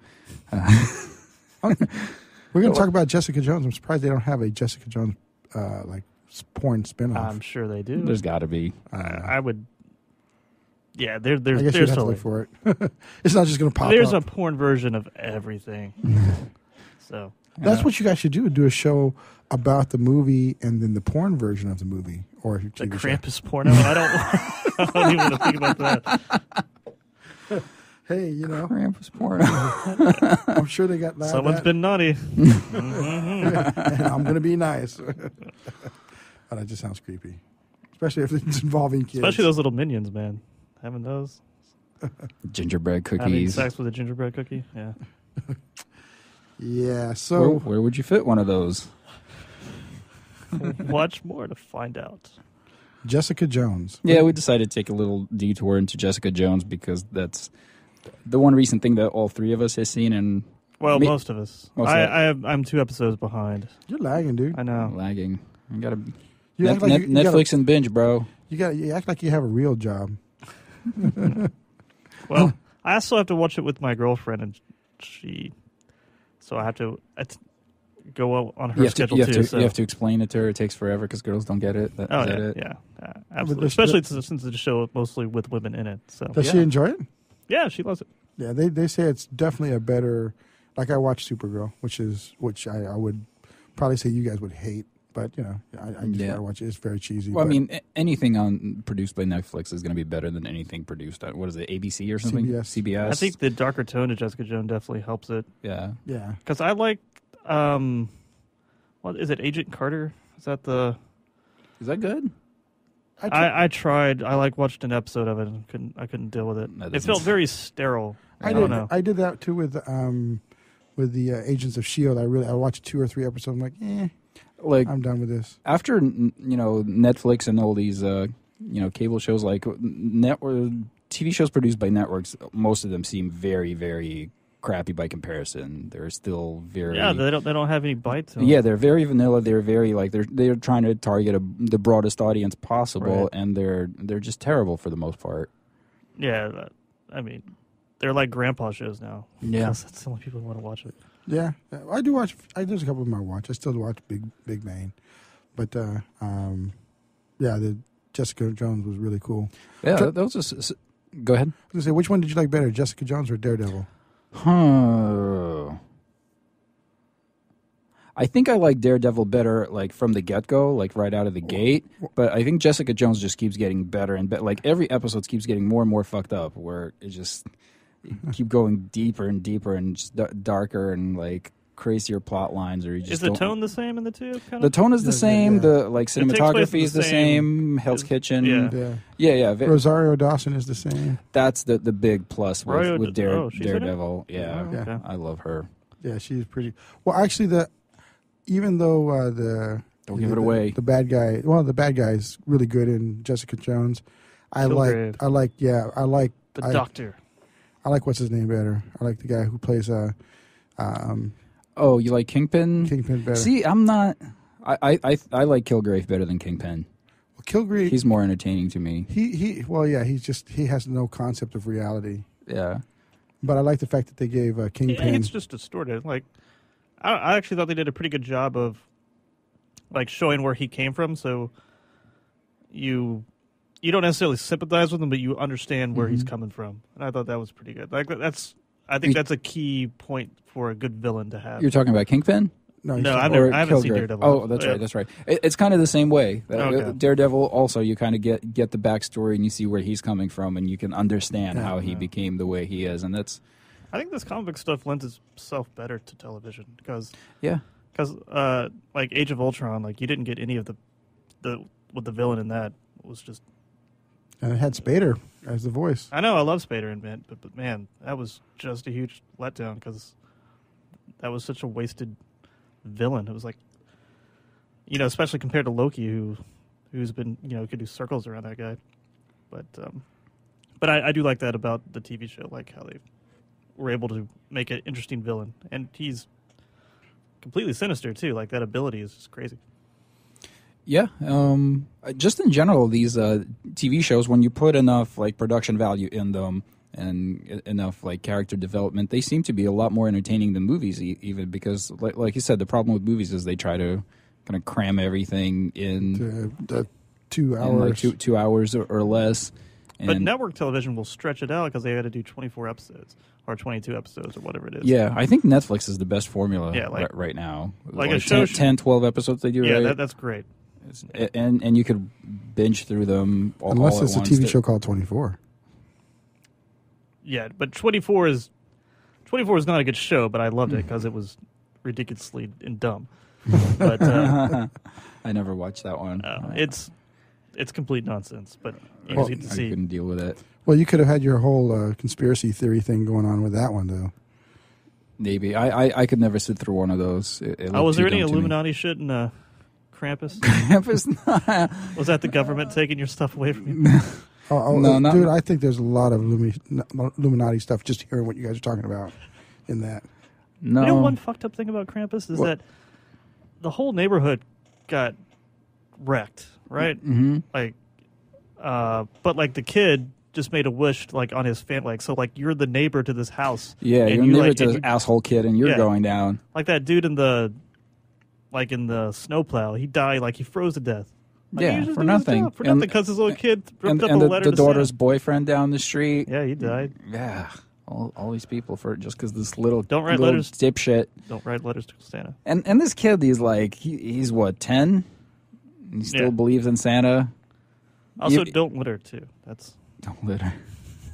We're going to talk about Jessica Jones. I'm surprised they don't have a Jessica Jones like porn spinoff.
I'm sure they do.
There's got to be.
I would. Yeah, there's.
I guess you'd have to look for it. It's not just going to pop
There's
up.
a porn version of everything. So.
That's what you guys should do a show about the movie and then the porn version of the movie. Or
The
TV
Krampus porno? I don't even want to think about that.
Hey,
Krampus porno.
I'm sure they got that.
Someone's been naughty.
And I'm going to be nice. Oh, that just sounds creepy. Especially if it's involving kids.
Especially those little minions, man. Having those.
Gingerbread
Having
cookies.
sex with a gingerbread cookie. Yeah.
Yeah, so...
Where would you fit one of those?
Watch more to find out.
Jessica Jones.
Yeah, we decided to take a little detour into Jessica Jones because that's the one recent thing that all three of us have seen. And
most of us. I'm 2 episodes behind.
You're lagging, dude.
I know.
Lagging. You gotta
Netflix
and binge, bro.
You act like you have a real job.
Well, I also have to watch it with my girlfriend, and so I have to go on her schedule too.
You have to explain it to her. It takes forever because girls don't get it. Is that it?
Yeah, absolutely. Especially since it's a show mostly with women in it. So
Does she enjoy it?
Yeah, she loves it.
Yeah, they say it's definitely a better. Like I watched Supergirl, which I would probably say you guys would hate, but I just gotta watch it. It's very cheesy.
Well, I mean, anything produced by Netflix is going to be better than anything produced on, what is it, ABC or something? CBS.
I think the darker tone of Jessica Jones definitely helps it.
Yeah.
Because I like, what is it, Agent Carter? Is that
good?
I
tried.
I watched an episode of it and I couldn't deal with it. It felt very sterile. I don't know.
I did that too with the Agents of S.H.I.E.L.D. I watched 2 or 3 episodes. I'm like, I'm done with this.
After Netflix and all these cable shows, like TV shows produced by networks, most of them seem very, very crappy by comparison. They're still very
they don't have any bite to them.
Yeah, they're very vanilla. They're very they're trying to target the broadest audience possible, and they're just terrible for the most part.
Yeah, I mean, they're like grandpa shows now.
Yeah,
that's the only people who want to watch it.
Yeah, I do watch. There's a couple of them I watch. I still watch Big Bang, but the Jessica Jones was really cool.
Yeah, that was just. Go ahead.
I was gonna say, which one did you like better, Jessica Jones or Daredevil?
I think I like Daredevil better, like from the get-go, like right out of the gate. But I think Jessica Jones just keeps getting better and better. Like every episode keeps getting more and more fucked up, where it just keep going deeper and deeper and just darker and like crazier plot lines, or you just
Is the
don't.
tone the same in the two?
The tone is the same.
Yeah.
The like
It takes place
cinematography
in
is
the
the same. Hell's Kitchen.
Yeah.
Yeah.
Yeah.
Rosario Dawson is the same.
That's the big plus with
she's in it?
Daredevil. Yeah.
Oh, okay.
I love her.
Yeah, she's pretty. Well, actually, even though
Don't give it away.
The bad guy. Well, the bad guy is really good in Jessica Jones. I like.
The Doctor.
I like what's his name better. I like the guy who plays
Oh, you like Kingpin?
Kingpin better.
See, I'm not. I like Kilgrave better than Kingpin.
Well, Kilgrave.
He's more entertaining to me.
He has no concept of reality.
Yeah.
But I like the fact that they gave Kingpin.
It's just distorted. Like, I actually thought they did a pretty good job of like showing where he came from. So you don't necessarily sympathize with him, but you understand where he's coming from. And I thought that was pretty good. Like I think that's a key point for a good villain to have.
You're talking about Kingpin?
No, I haven't seen Daredevil.
Oh, that's right. That's right. It's kind of the same way.
Okay.
Daredevil also, you kind of get the backstory and you see where he's coming from, and you can understand how he became the way he is, and that's.
I think this comic book stuff lends itself better to television because like Age of Ultron, like you didn't get any of the villain in that. It was just.
And it had Spader as the voice.
I know I love Spader and Mint, but man, that was just a huge letdown because that was such a wasted villain. It was like, especially compared to Loki, who's been could do circles around that guy. But I do like that about the TV show, like how they were able to make an interesting villain, and he's completely sinister too. Like that ability is just crazy.
Yeah, just in general, these TV shows, when you put enough like production value in them and enough like character development, they seem to be a lot more entertaining than movies. Even because, like you said, the problem with movies is they try to kind of cram everything in
the 2 hours,
in like 2 hours or less.
But network television will stretch it out because they got to do 24 episodes or 22 episodes or whatever it is.
Yeah, I think Netflix is the best formula
like,
right now.
Like a show,
10, 12 episodes they do,
yeah,
right?
that's great.
And you could binge through them all
unless
all
it's
at
a
once.
TV show called 24.
Yeah, but 24 is not a good show, but I loved it because it was ridiculously and dumb. But
I never watched that one.
It's complete nonsense, but you get to see.
I couldn't deal with it.
Well, you could have had your whole conspiracy theory thing going on with that one, though.
Maybe I could never sit through one of those.
Was there any Illuminati shit in Krampus?
Krampus?
Was that the government taking your stuff away from you?
No, dude, I think there's a lot of Illuminati stuff just hearing what you guys are talking about in that.
No.
You know one fucked up thing about Krampus is that the whole neighborhood got wrecked, right?
Mm-hmm.
Like, but like the kid just made a wish like on his family, like so like you're the neighbor to this house.
Yeah,
and
you're neighbor to this asshole kid, and you're going down.
Like that dude in the snowplow, he died like he froze to death. Like,
for nothing.
For nothing, because his little kid ripped up a
the
letter to
daughter's
Santa.
boyfriend down the street.
Yeah, he died.
Yeah, all these people for just because this little
letters.
dipshit.
Don't write letters to Santa.
And this kid, he's like he's what 10? And he still believes in Santa.
Also, don't litter too.
Don't litter.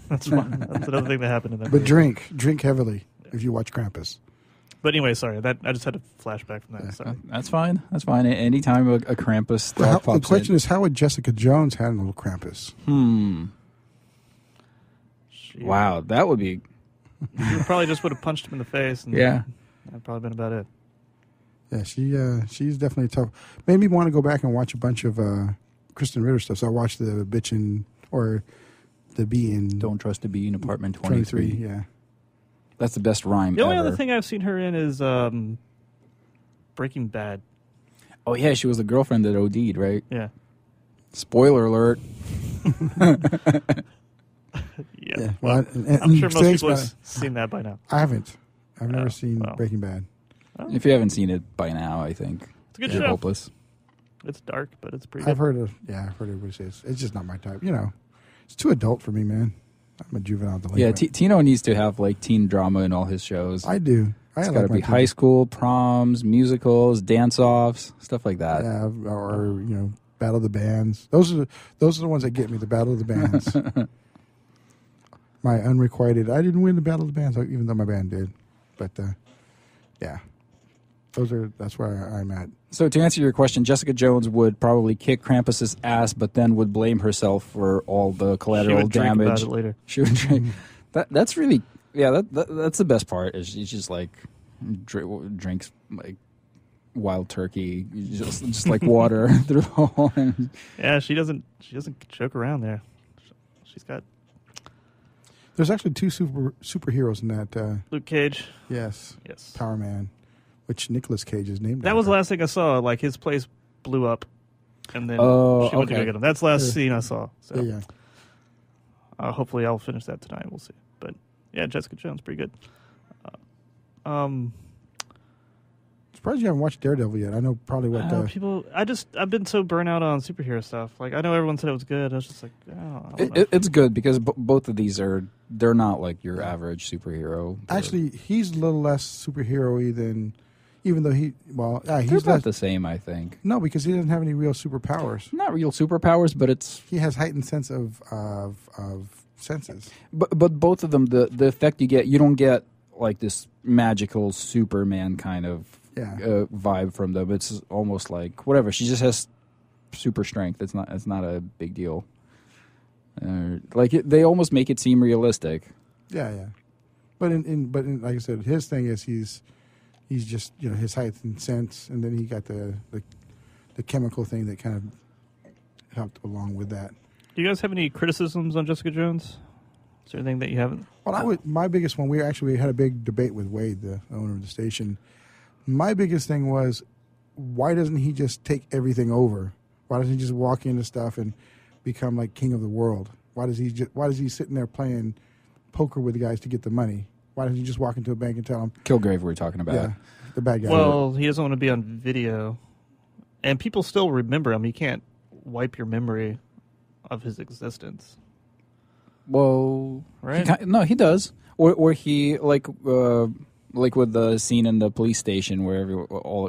That's fun. That's another thing that happened in that.
But
movie.
drink heavily if you watch Krampus.
But anyway, sorry. I just had a flashback from that.
Yeah,
sorry.
That's fine. That's fine. Anytime a Krampus thought pops
the question
in.
is, how would Jessica Jones handle Krampus?
Wow, that would be.
You probably just would have punched him in the face. And
Yeah.
That'd probably been about it.
Yeah, she's definitely tough. Made me want to go back and watch a bunch of Kristen Ritter stuff. So I watched the Bitchin' or the Bee in.
Don't Trust a Bee in Apartment 23.
Yeah.
That's the best rhyme
The only
ever.
other thing I've seen her in is Breaking Bad.
Oh, yeah, she was the girlfriend that OD'd, right?
Yeah.
Spoiler alert.
Yeah.
Well,
I'm sure most people have seen that by now.
I haven't. I've never seen Breaking Bad.
If you haven't seen it by now, I think
it's a good
you're
show.
hopeless.
It's dark, but it's pretty good.
I've heard everybody say it's just not my type. It's too adult for me, man. I'm a juvenile delinquent.
Yeah, Tino needs to have like teen drama in all his shows.
I do.
It's got to be high school, proms, musicals, dance-offs, stuff like that.
Yeah, or Battle of the Bands. Those are the ones that get me. The Battle of the Bands. My unrequited. I didn't win the Battle of the Bands, even though my band did. But yeah, That's where I'm at.
So to answer your question, Jessica Jones would probably kick Krampus's ass, but then would blame herself for all the collateral
drink
damage.
about it later.
She would drink. That's really that's the best part. Is she just like drinks like wild turkey, just like water through the whole.
Yeah, she doesn't joke around there. She's got.
There's actually two superheroes in that.
Luke Cage.
Yes.
Yes.
Power Man, which Nicolas Cage is named.
That was the last thing I saw. Like his place blew up, and then she went to go get him. That's the last scene I saw. So.
Yeah.
Hopefully, I'll finish that tonight. We'll see. But yeah, Jessica Jones, pretty good.
Surprised you haven't watched Daredevil yet. I know probably what
people. I've been so burnt out on superhero stuff. Like I know everyone said it was good. I was just like, I don't know.
It's good because both of these they're not like your average superhero.
Actually, he's a little less superhero-y than, even though he's
about
less
the same, I think.
No, because he doesn't have any real superpowers.
Not real superpowers, but
he has heightened sense of senses.
But both of them, the effect you get, you don't get like this magical Superman kind of vibe from them. It's almost like whatever. She just has super strength. It's not a big deal. They almost make it seem realistic.
Yeah. But in like I said, his thing is he's just his height and sense, and then he got the chemical thing that kind of helped along with that.
Do you guys have any criticisms on Jessica Jones? Is there anything that you haven't?
Well, my biggest one. We had a big debate with Wade, the owner of the station. My biggest thing was, why doesn't he just take everything over? Why doesn't he just walk into stuff and become like king of the world? Why does he sitting there playing poker with the guys to get the money? Why doesn't he just walk into a bank and tell them?
Kilgrave, we're talking about.
Yeah, the bad guy.
Well, he doesn't want to be on video, and people still remember him. You can't wipe your memory of his existence.
Well,
right?
He does. Or he like with the scene in the police station where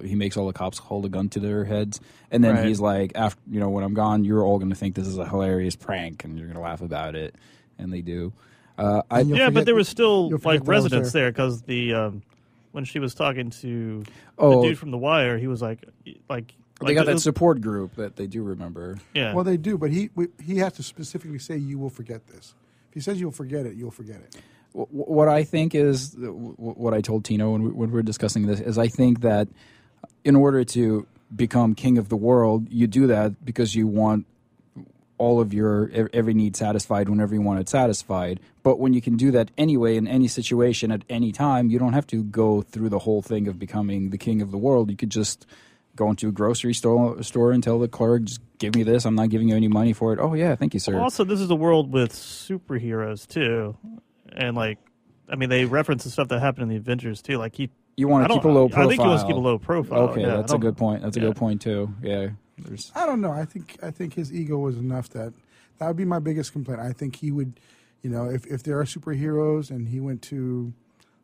he makes all the cops hold a gun to their heads, and then he's like, after when I'm gone, you're all going to think this is a hilarious prank, and you're going to laugh about it, and they do.
But there was still like resonance there because when she was talking to the dude from The Wire, he was like
they got that support group that they do remember.
Yeah,
well, they do, but he has to specifically say, "You will forget this." If he says you'll forget it, you'll forget it.
What I think is, what I told Tino when we were discussing this, is I think that in order to become king of the world, you do that because you want all of your every need satisfied whenever you want it satisfied. But when you can do that anyway in any situation at any time, you don't have to go through the whole thing of becoming the king of the world. You could just go into a grocery store and tell the clerk, just give me this. I'm not giving you any money for it. Oh, yeah, thank you, sir.
Well, also, this is a world with superheroes, too. And, they reference the stuff that happened in the Avengers, too. Like,
you want to keep a low profile.
I think he wants to keep a low profile.
Okay, that's a good point. That's a good point, too. Yeah.
I don't know. I think his ego was enough that would be my biggest complaint. I think he would, if there are superheroes and he went to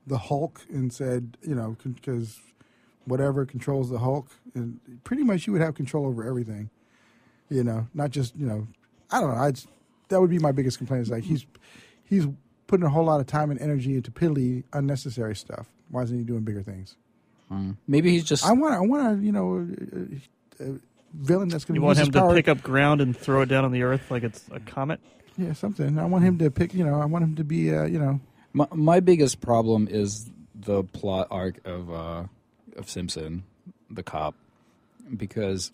the Hulk and said, because whatever controls the Hulk, and pretty much you would have control over everything. Not just I don't know. That would be my biggest complaint. Is like he's putting a whole lot of time and energy into piddly, unnecessary stuff. Why isn't he doing bigger things?
Maybe he's just.
I want a villain that's going to.
You want him to pick up ground and throw it down on the earth like it's a comet?
Yeah, something. I want him to pick. I want him to be.
My biggest problem is the plot arc of Simpson, the cop, because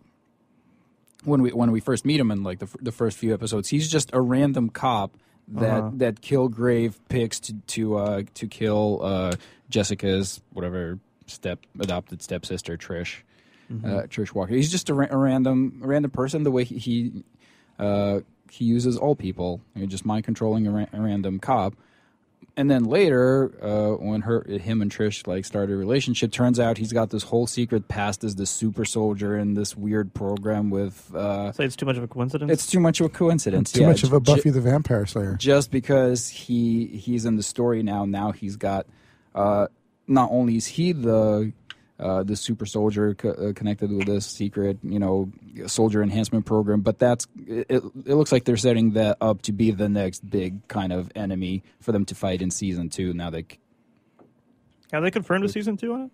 when we first meet him in like the first few episodes, he's just a random cop that Kilgrave picks to kill Jessica's whatever adopted stepsister Trish. Trish Walker. He's just a random person. The way he uses all people, just mind controlling a random cop. And then later, when him and Trish start a relationship, turns out he's got this whole secret past as this super soldier in this weird program with.
So it's too much of a coincidence.
It's too much of a coincidence.
Too much of a Buffy the Vampire Slayer.
Just because he's in the story now. Now he's got. Not only is he the super soldier connected with this secret, soldier enhancement program, but it looks like they're setting that up to be the next big kind of enemy for them to fight in season 2. Now
have they confirmed a season 2 on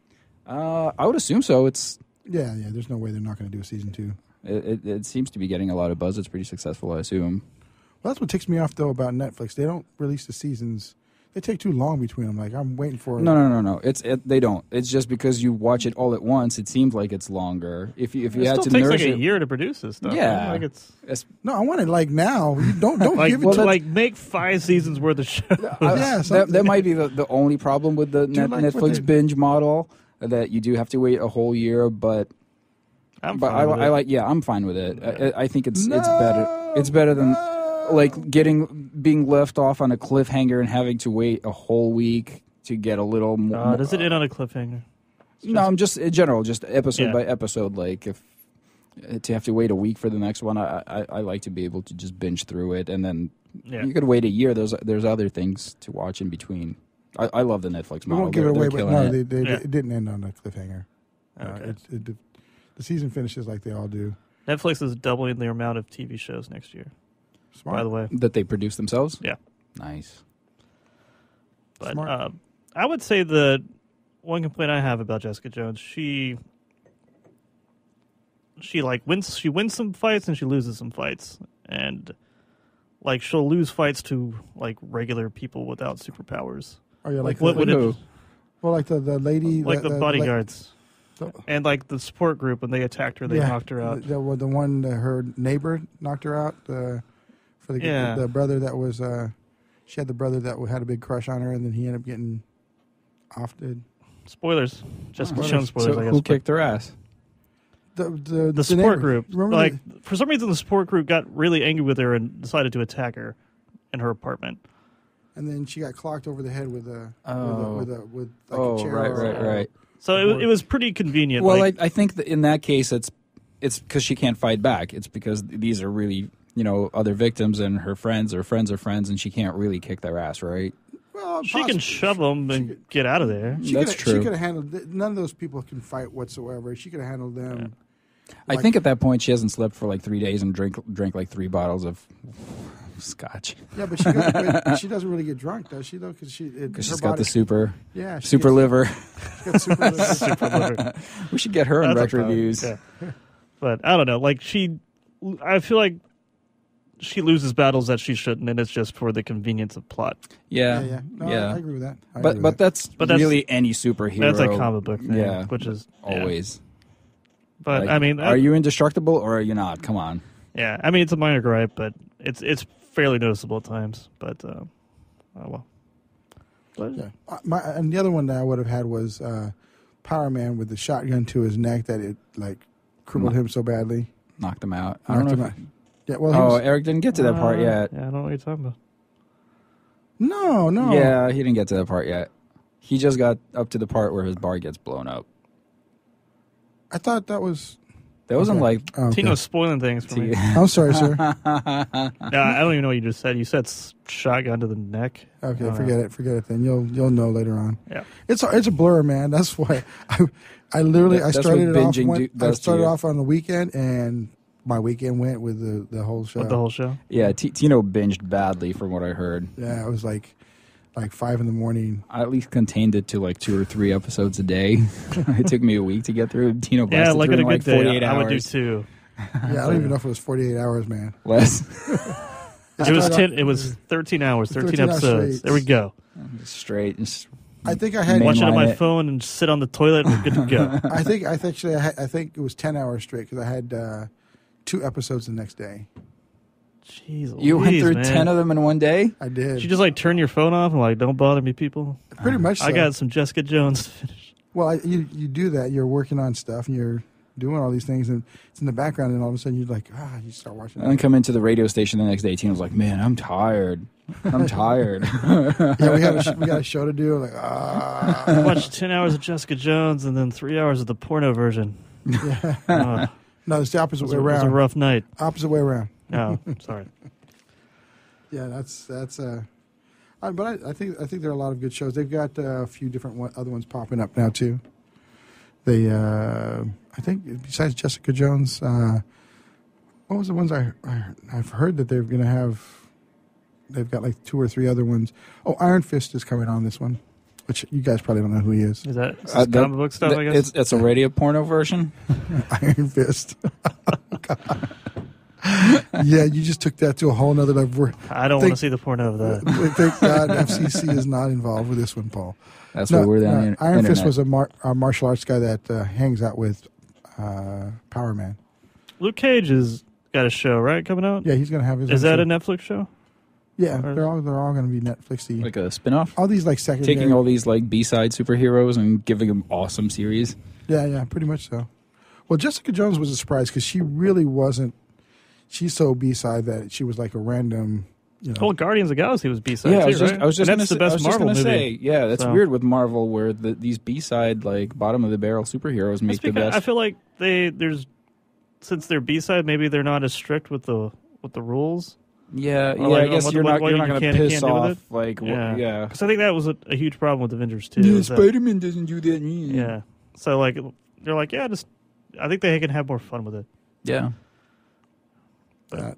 I would assume so. It's
Yeah. There's no way they're not going to do a season 2.
it seems to be getting a lot of buzz. It's pretty successful, I assume.
Well, that's what ticks me off though about Netflix. They don't release the seasons. They take too long between them. Like I'm waiting for.
No. They don't. It's just because you watch it all at once. It seems like it's longer. If you
It
had
still
to
takes
nurse
like a
it,
year to produce this stuff.
Yeah.
Right? Like it's
No, I want it like now. You don't
like
give it to
like make 5 seasons worth of shows.
that might be the only problem with the
you like what
Netflix
they-
binge model, that you do have to wait a whole year. But
I'm
but
fine with
I
it.
like I'm fine with it. I think it's better. It's better than like being left off on a cliffhanger and having to wait a whole week to get a little more.
Does it end on a cliffhanger?
No, I'm just in general, just episode
Yeah.
by episode. Like if to have to wait a week for the next one, I like to be able to just binge through it, and then you could wait a year. There's other things to watch in between. I love the Netflix
We
model.
won't give it away,
They're
but
killing
no,
it.
it didn't end on a cliffhanger.
Okay.
The season finishes like they all do.
Netflix is doubling the amount of TV shows next year.
Smart.
By the way,
That they produce themselves.
yeah.
Nice.
But
Smart.
I would say the one complaint I have about Jessica Jones, she like wins some fights and she loses some fights, and like she'll lose fights to like regular people without superpowers.
Oh yeah,
Like
like
what would
Who?
it
well, like the lady,
like the bodyguards
the-
and like the support group when they attacked her, they knocked her out.
The one her neighbor knocked her out. For the brother that was she had the brother that had a big crush on her, and then he ended up getting offed.
Spoilers, Jessica
Spoilers.
Jones spoilers.
So
I guess
who
but
kicked her ass?
The
support
neighbor.
group.
Remember
Like for some reason, the support group got really angry with her and decided to attack her in her apartment.
and then she got clocked over the head with a with like
Oh,
a chair.
right.
So it was pretty convenient.
Well,
like,
I think that in that case, it's because she can't fight back. It's because these are really other victims, and her friends are friends of friends, and she can't really kick their ass, right?
Well,
she can shove them and get out of there.
That's true.
She could have handled. None of those people can fight whatsoever. She could have handled them.
I think at that point she hasn't slept for like 3 days and drank like 3 bottles of scotch.
Yeah, but she doesn't really get drunk, does she? Though, because
She's got the super
liver.
liver.
She's got super liver.
Super liver.
We should get her on
That's a
retro
problem.
reviews.
Yeah. But I don't know. Like I feel like she loses battles that she shouldn't, and it's just for the convenience of plot.
Yeah. No, I agree with that.
But that's really any superhero.
That's a comic book thing,
Yeah,
which is
always.
But
Like,
I mean,
are you indestructible or are you not? Come on.
Yeah, I mean it's a minor gripe, but it's fairly noticeable at times. But oh well. But,
Yeah. And the other one that I would have had was Power Man with the shotgun to his neck that it like crippled him so badly.
Knocked him out. I don't know. If,
yeah. Well.
Eric didn't get to that part yet.
Yeah, I don't know what you're talking about.
No.
Yeah, he didn't get to that part yet. He just got up to the part where his bar gets blown up.
I thought that was.
That wasn't like
Tino's spoiling things for me.
I'm sorry, sir.
No, I don't even know what you just said. You said shotgun to the neck.
Okay, forget it then. You'll know later on.
Yeah,
it's a blur, man. That's why I literally I started it off. I started off on the weekend, and my weekend went with the whole show.
With the whole show.
Yeah, Tino binged badly from what I heard.
Yeah, it was like 5 a.m.
I at least contained it to like 2 or 3 episodes a day. It took me a week to get through. Tino blasted
like
through
at a
in
good
like
day,
48 hours.
I would do 2.
Yeah, I don't even know if it was 48 hours, man.
Less.
It was 13 hours, 13 episodes. There we go.
Straight.
I think I had
watch it on my phone and sit on the toilet and we're good to go.
I think it was 10 hours straight because I had 2 episodes the next day.
Jeez,
you went through 10 of them in one day?
I did.
Did you just like turn your phone off and like don't bother me, people?
Pretty much.
I got some Jessica Jones to finish.
Well, you do that. You're working on stuff and you're doing all these things, and it's in the background, and all of a sudden you're like, you start watching.
And then come into the radio station the next day. Tino's like, man, I'm tired. I'm tired.
Yeah, we got a show to do. Like,
I watched 10 hours of Jessica Jones and then 3 hours of the porno version.
Yeah. No, it's the opposite way around.
It was a rough night.
Opposite way around.
No, sorry.
Yeah, that's. But I think there are a lot of good shows. They've got a few different other ones popping up now too. They, I think, besides Jessica Jones, what was the ones I've heard that they're going to have? They've got like 2 or 3 other ones. Oh, Iron Fist is coming on this one. which you guys probably don't know who he is.
Is that comic book stuff? I guess
it's a radio porno version.
Iron Fist. Yeah, you just took that to a whole nother level.
I don't want to see the porno of that.
Thank God FCC is not involved with this one, Paul.
That's what we're doing.
Iron Fist was a martial arts guy that hangs out with Power Man.
Luke Cage has got a show, right, coming out?
Yeah, he's going to have his.
Is
own
that
show.
a Netflix show?
Yeah, they're all going to be Netflixy.
Like a spin-off?
All these like secondary.
Taking all these like B-side superheroes and giving them awesome series.
Yeah, pretty much so. Well, Jessica Jones was a surprise because she really wasn't. She's so B-side that she was like a random.
Well, Guardians of the Galaxy was B-side
yeah,
too, right?
I was just
that's the best Marvel movie.
Say, yeah, that's weird with Marvel where these B-side, like bottom of the barrel superheroes make the best.
I feel like since they're B-side, maybe they're not as strict with the rules.
Yeah,
like,
I guess you're not going to piss off. Like,
yeah, because I think that was a huge problem with Avengers too.
Yeah, Spider-Man doesn't do that.
Yeah, so like they're like, I think they can have more fun with it.
Yeah.
But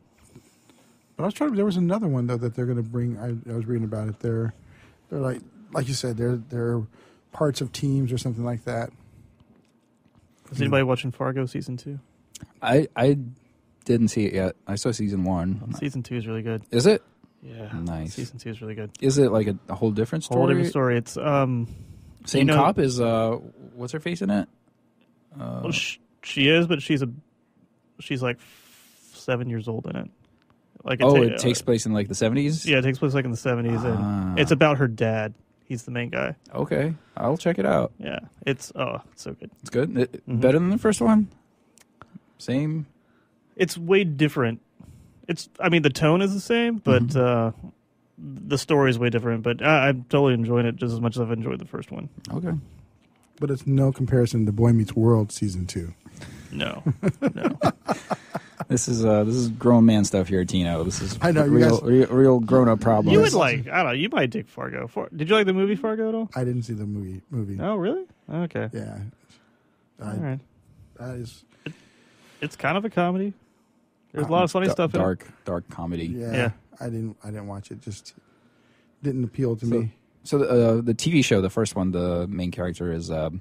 I was trying. There was another one though that they're going to bring. I was reading about it. They're like you said. They're parts of teams or something like that.
Is anybody watching Fargo season 2?
I didn't see it yet. I saw season 1.
Season 2 is really good.
Is it?
Yeah.
Nice.
Season 2 is really good.
Is it like a whole different story?
Whole different story. It's
same cop as what's her face in it?
Well, she is, but she's like 7 years old in it. Like
it takes place in like the 70s?
Yeah, it takes place like in the 70s, and it's about her dad. He's the main guy.
Okay, I'll check it out.
Yeah, it's so good.
It's good? Better than the first one? Same?
It's way different. The tone is the same, but the story is way different. But I'm totally enjoying it just as much as I've enjoyed the first one.
Okay.
But it's no comparison to Boy Meets World season 2.
No.
This is grown man stuff here, Tino. This is
I know,
real grown up problems.
You would I don't know. You might dig Fargo. Did you like the movie Fargo at all?
I didn't see the movie.
Oh, really? Okay.
Yeah.
All right.
That is.
It's kind of a comedy. There's a lot of funny stuff in it.
Dark comedy.
Yeah. I didn't watch it. Just didn't appeal to me.
So the TV show, the first one, the main character is the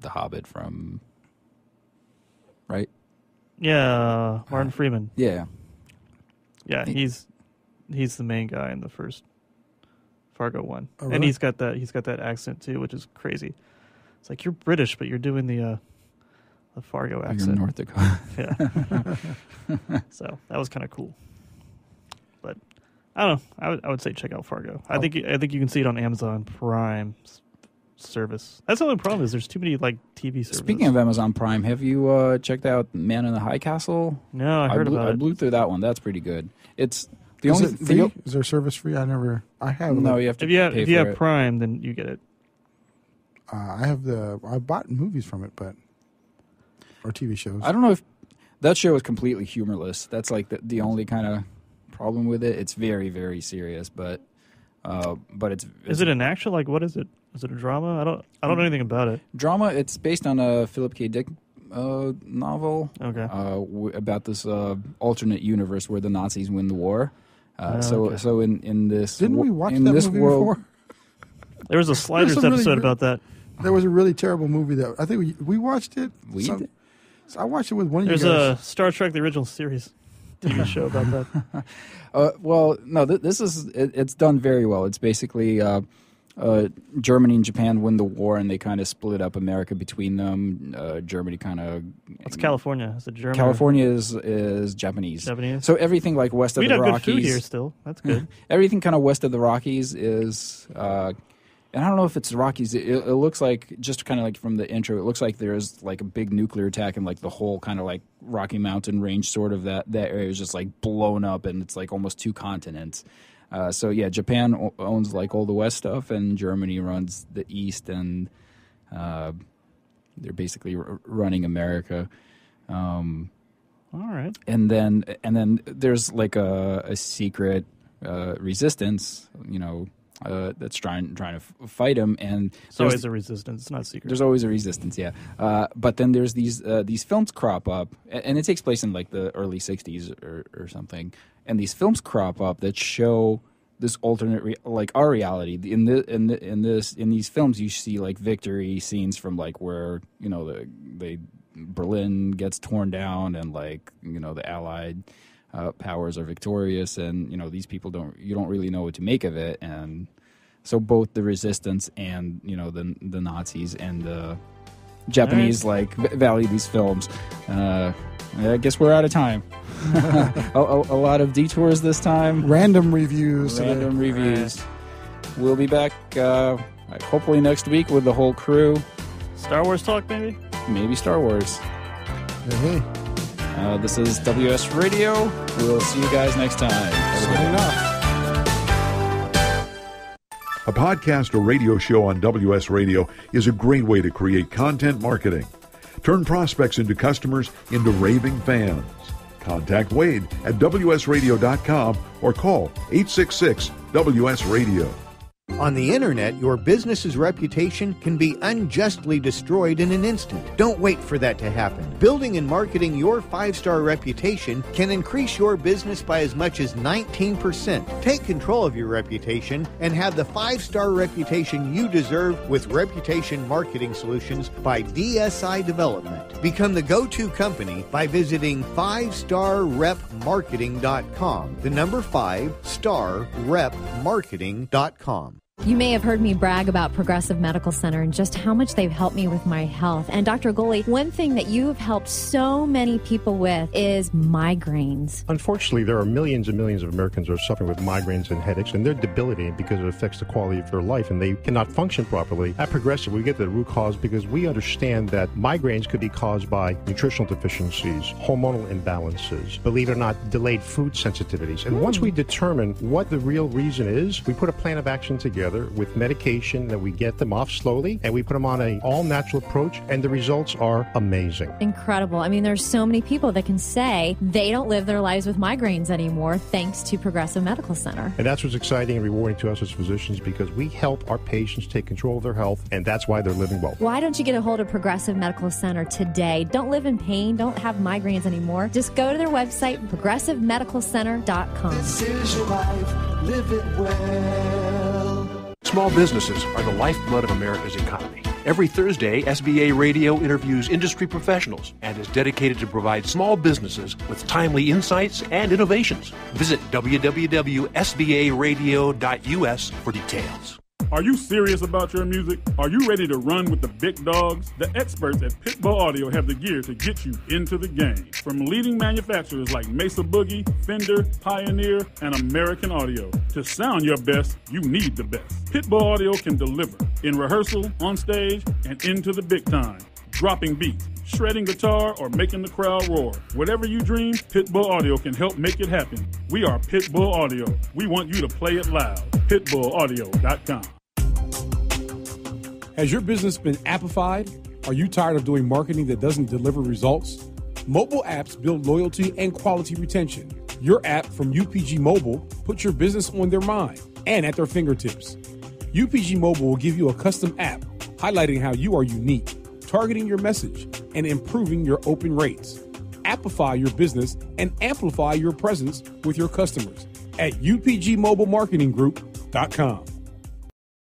Hobbit from, right?
Yeah, Martin Freeman.
Yeah.
Yeah, he's the main guy in the first Fargo one.
Oh, really?
And he's got that accent too, which is crazy. It's like you're British, but you're doing the Fargo accent.
You're North Dakota.
Yeah. So that was kind of cool. But I don't know. I would say check out Fargo. I think you can see it on Amazon Prime service. That's the only problem is there's too many like TV services.
Speaking of Amazon Prime, have you checked out Man in the High Castle?
No, I heard about it.
I blew through that one. That's pretty good. It's the
Is
only
it free? Is there service free? I have.
No, you have to.
If you have Prime, then you get it.
I bought movies from it, or TV shows.
I don't know if that show is completely humorless. That's like the only kind of problem with it. It's very, very serious, but it's.
Is it an action? Like, what is it? Is it a drama? I don't know anything about it.
Drama. It's based on a Philip K. Dick novel.
Okay.
About this alternate universe where the Nazis win the war.
Okay.
So in this
didn't we watch
in
that
this
movie
world,
before?
There was a Sliders episode about that.
There was a really terrible movie that I think we watched it. I watched it with one of you guys.
There's a Star Trek: The Original Series TV show about that.
Well, no, this is it's done very well. It's basically Germany and Japan win the war, and they kind of split up America between them. Germany kind of.
What's California? Is it German?
California is Japanese.
Japanese.
So everything like west of the Rockies.
We have good food here still. That's good.
Everything kind of west of the Rockies is. And I don't know if it's the Rockies. It looks like, just kind of like from the intro, it looks like there's like a big nuclear attack and like the whole kind of like Rocky Mountain range sort of that area is just like blown up and it's like almost 2 continents. So yeah, Japan owns like all the west stuff and Germany runs the east and they're basically running America.
All right.
And then there's like a secret resistance, that's trying to fight him, and
there's always a resistance. It's not secret.
There's always a resistance, yeah. But then there's these films crop up, and it takes place in like the early '60s or something. And these films crop up that show this alternate like our reality. In these films, you see like victory scenes from like where Berlin gets torn down and like the Allied powers are victorious, and these people you don't really know what to make of it, and so both the resistance and the Nazis and the Japanese value these films. I guess we're out of time. a lot of detours this time.
Random reviews.
We'll be back hopefully next week with the whole crew.
Star Wars talk, maybe?
Maybe Star Wars.
Hey.
This is WS Radio. We'll see you guys next time.
Signing off.
A podcast or radio show on WS Radio is a great way to create content marketing. Turn prospects into customers into raving fans. Contact Wade at WSRadio.com or call 866-WS-RADIO.
On the internet, your business's reputation can be unjustly destroyed in an instant. Don't wait for that to happen. Building and marketing your 5-star reputation can increase your business by as much as 19%. Take control of your reputation and have the 5-star reputation you deserve with Reputation Marketing Solutions by DSI Development. Become the go-to company by visiting 5starrepmarketing.com. The number 5starrepmarketing.com.
You may have heard me brag about Progressive Medical Center and just how much they've helped me with my health. And Dr. Goli, one thing that you have helped so many people with is migraines.
Unfortunately, there are millions and millions of Americans who are suffering with migraines and headaches, and they're debilitating because it affects the quality of their life, and they cannot function properly. At Progressive, we get to the root cause because we understand that migraines could be caused by nutritional deficiencies, hormonal imbalances, believe it or not, delayed food sensitivities. And once we determine what the real reason is, we put a plan of action together with medication that we get them off slowly, and we put them on an all-natural approach, and the results are amazing.
Incredible. I mean, there's so many people that can say they don't live their lives with migraines anymore thanks to Progressive Medical Center.
And that's what's exciting and rewarding to us as physicians, because we help our patients take control of their health, and that's why they're living well.
Why don't you get a hold of Progressive Medical Center today? Don't live in pain. Don't have migraines anymore. Just go to their website, progressivemedicalcenter.com.
This is your life. Live it well.
Small businesses are the lifeblood of America's economy. Every Thursday, SBA Radio interviews industry professionals and is dedicated to provide small businesses with timely insights and innovations. Visit www.sbaradio.us for details.
Are you serious about your music? Are you ready to run with the big dogs? The experts at Pitbull Audio have the gear to get you into the game. From leading manufacturers like Mesa Boogie, Fender, Pioneer, and American Audio. To sound your best, you need the best. Pitbull Audio can deliver in rehearsal, on stage, and into the big time. Dropping beats, shredding guitar, or making the crowd roar. Whatever you dream, Pitbull Audio can help make it happen. We are Pitbull Audio. We want you to play it loud. PitbullAudio.com.
Has your business been appified? Are you tired of doing marketing that doesn't deliver results? Mobile apps build loyalty and quality retention. Your app from UPG Mobile puts your business on their mind and at their fingertips. UPG Mobile will give you a custom app highlighting how you are unique, targeting your message, and improving your open rates. Appify your business and amplify your presence with your customers at upgmobilemarketinggroup.com.